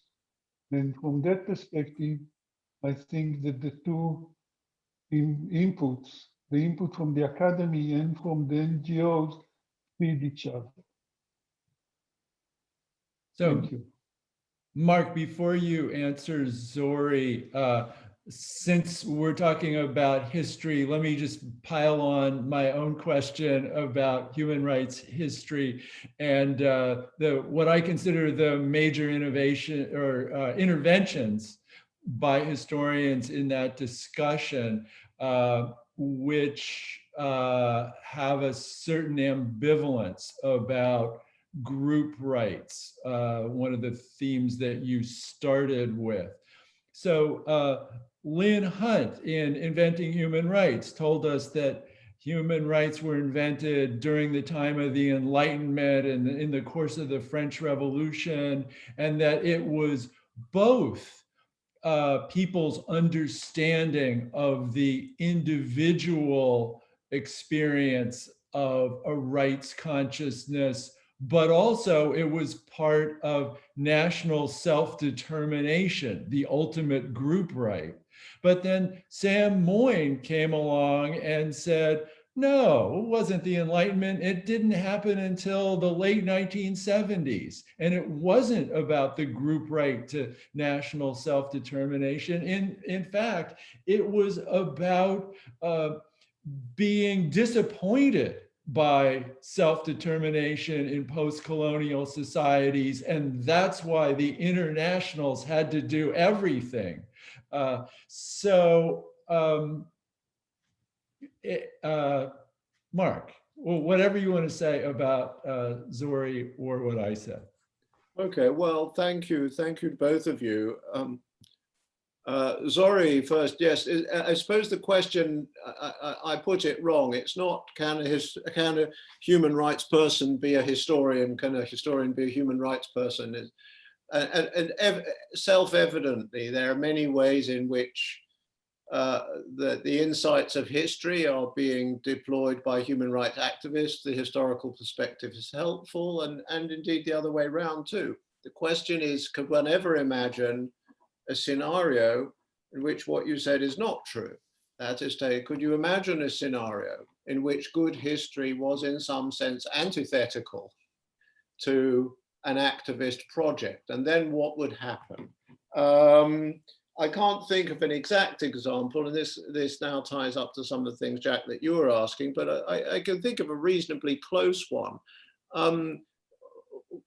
Speaker 1: And from that perspective, I think that the two inputs, the input from the academy and from the NGOs, feed each other.
Speaker 2: So,
Speaker 1: Thank you.
Speaker 2: Mark, before you answer Zori, since we're talking about history, let me just pile on my own question about human rights history and what I consider the major innovation or interventions by historians in that discussion, which have a certain ambivalence about group rights, one of the themes that you started with. So Lynn Hunt in Inventing Human Rights told us that human rights were invented during the time of the Enlightenment and in the course of the French Revolution, and that it was both people's understanding of the individual experience of a rights consciousness, but also it was part of national self-determination, the ultimate group right. But then Sam Moyne came along and said, no, it wasn't the Enlightenment. It didn't happen until the late 1970s. And it wasn't about the group right to national self-determination. In fact, it was about being disappointed by self-determination in post-colonial societies. And that's why the internationals had to do everything. Mark, well, whatever you want to say about Zori or what I said.
Speaker 5: Okay, well, thank you to both of you. Zori first, yes, I suppose the question, I put it wrong. It's not can a human rights person be a historian? Can a historian be a human rights person? And self-evidently, there are many ways in which the insights of history are being deployed by human rights activists. The historical perspective is helpful, and indeed the other way around too. The question is, could one ever imagine a scenario in which what you said is not true? That is to say, could you imagine a scenario in which good history was in some sense antithetical to an activist project? And then what would happen? I can't think of an exact example, and this now ties up to some of the things, Jack, that you were asking, but I can think of a reasonably close one.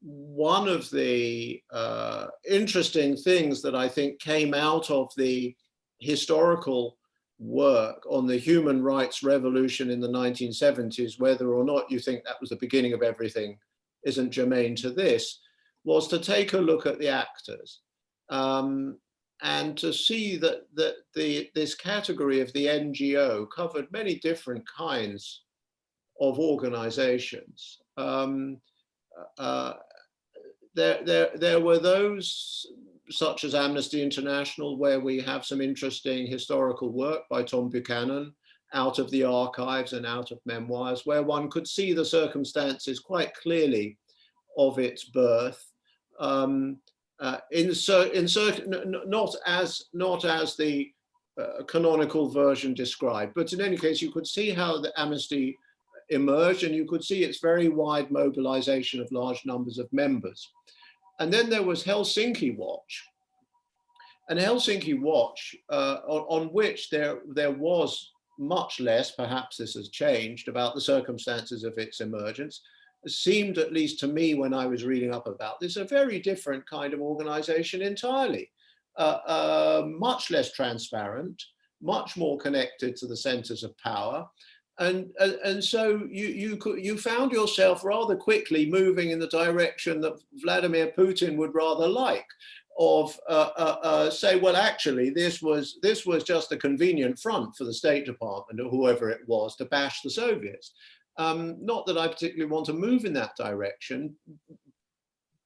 Speaker 5: One of the interesting things that I think came out of the historical work on the human rights revolution in the 1970s, whether or not you think that was the beginning of everything isn't germane to this, was to take a look at the actors and to see that this category of the NGO covered many different kinds of organizations. There were those such as Amnesty International, where we have some interesting historical work by Tom Buchanan out of the archives and out of memoirs, where one could see the circumstances quite clearly of its birth. Not as the canonical version described, but in any case, you could see how the Amnesty emerged, and you could see its very wide mobilization of large numbers of members. And then there was Helsinki Watch, and Helsinki Watch, on which there was much less, perhaps this has changed, about the circumstances of its emergence. It seemed, at least to me when I was reading up about this, a very different kind of organization entirely, much less transparent, much more connected to the centers of power. And so you found yourself rather quickly moving in the direction that Vladimir Putin would rather like, of say, well, actually, this was just a convenient front for the State Department or whoever it was to bash the Soviets. Not that I particularly want to move in that direction,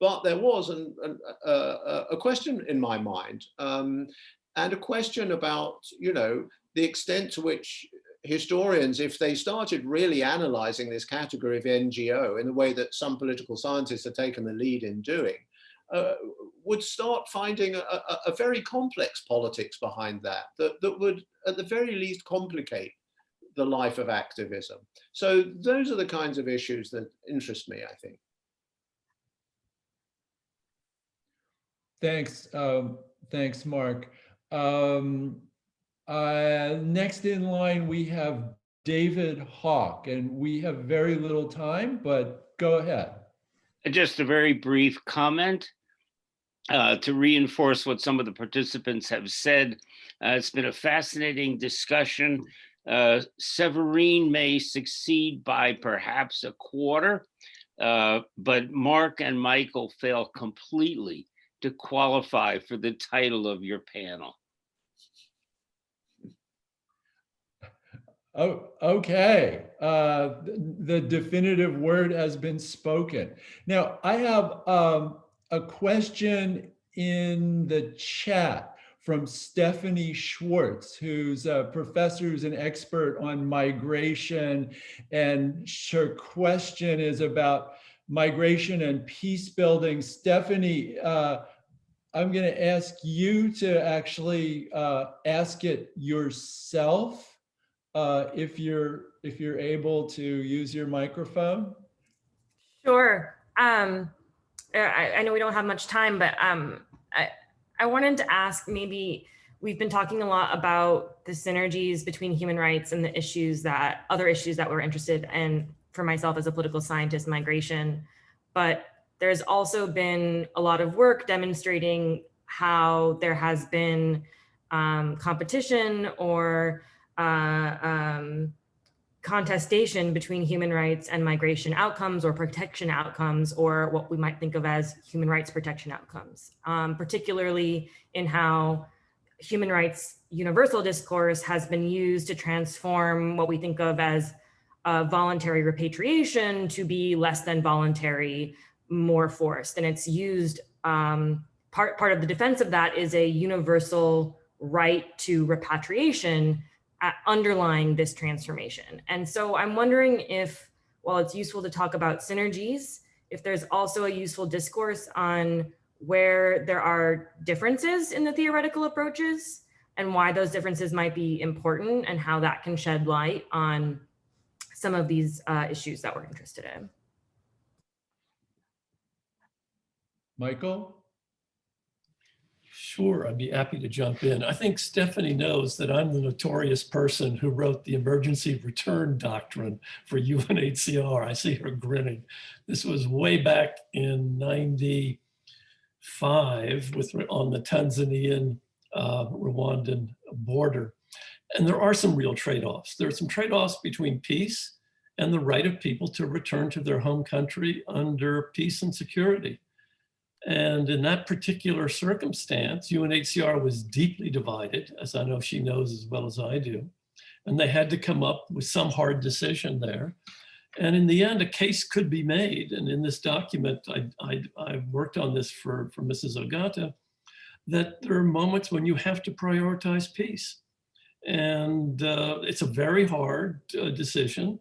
Speaker 5: but there was a question in my mind, and a question about, you know, the extent to which historians, if they started really analyzing this category of NGO in the way that some political scientists have taken the lead in doing, would start finding a very complex politics behind that would, at the very least, complicate the life of activism. So those are the kinds of issues that interest me, I think.
Speaker 2: Thanks, thanks, Mark. Next in line, we have David Hawk, and we have very little time, but go ahead.
Speaker 11: Just a very brief comment to reinforce what some of the participants have said. It's been a fascinating discussion. Severine may succeed by perhaps a quarter, but Mark and Michael fail completely to qualify for the title of your panel.
Speaker 2: Oh, okay. The definitive word has been spoken. Now, I have a question in the chat from Stephanie Schwartz, who's a professor who's an expert on migration. And her question is about migration and peace building. Stephanie, I'm going to ask you to actually ask it yourself. If you're able to use your microphone.
Speaker 12: Sure. I know we don't have much time, but I wanted to ask, maybe we've been talking a lot about the synergies between human rights and the other issues that we're interested in, for myself as a political scientist, migration. But there's also been a lot of work demonstrating how there has been competition or contestation between human rights and migration outcomes, or protection outcomes, or what we might think of as human rights protection outcomes, particularly in how human rights universal discourse has been used to transform what we think of as voluntary repatriation to be less than voluntary, more forced. And it's used, part of the defense of that is a universal right to repatriation underlying this transformation. And so I'm wondering if, while it's useful to talk about synergies, if there's also a useful discourse on where there are differences in the theoretical approaches and why those differences might be important, and how that can shed light on some of these issues that we're interested in.
Speaker 2: Michael?
Speaker 3: Sure, I'd be happy to jump in. I think Stephanie knows that I'm the notorious person who wrote the emergency return doctrine for UNHCR. I see her grinning. This was way back in '95 on the Tanzanian Rwandan border. And there are some real trade-offs. There are some trade-offs between peace and the right of people to return to their home country under peace and security. And in that particular circumstance, UNHCR was deeply divided, as I know she knows as well as I do. And they had to come up with some hard decision there. And in the end, a case could be made. And in this document, I worked on this for Mrs. Ogata, that there are moments when you have to prioritize peace. And it's a very hard decision.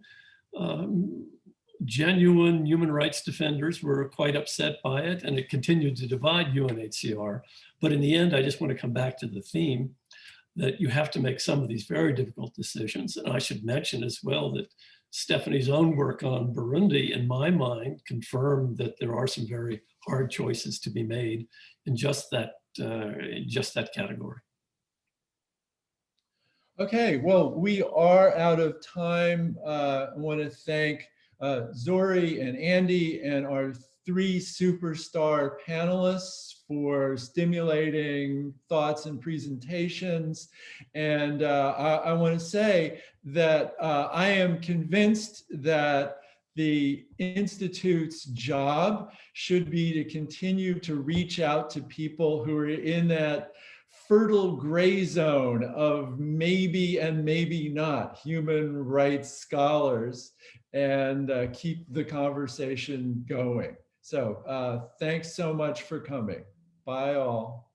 Speaker 3: Genuine human rights defenders were quite upset by it, and it continued to divide UNHCR. But in the end, I just want to come back to the theme that you have to make some of these very difficult decisions. And I should mention as well that Stephanie's own work on Burundi, in my mind, confirmed that there are some very hard choices to be made in just that category.
Speaker 2: Okay, well, we are out of time. I want to thank Zori and Andy and our 3 superstar panelists for stimulating thoughts and presentations. And I want to say that I am convinced that the Institute's job should be to continue to reach out to people who are in that fertile gray zone of maybe and maybe not human rights scholars, and keep the conversation going. So thanks so much for coming. Bye all.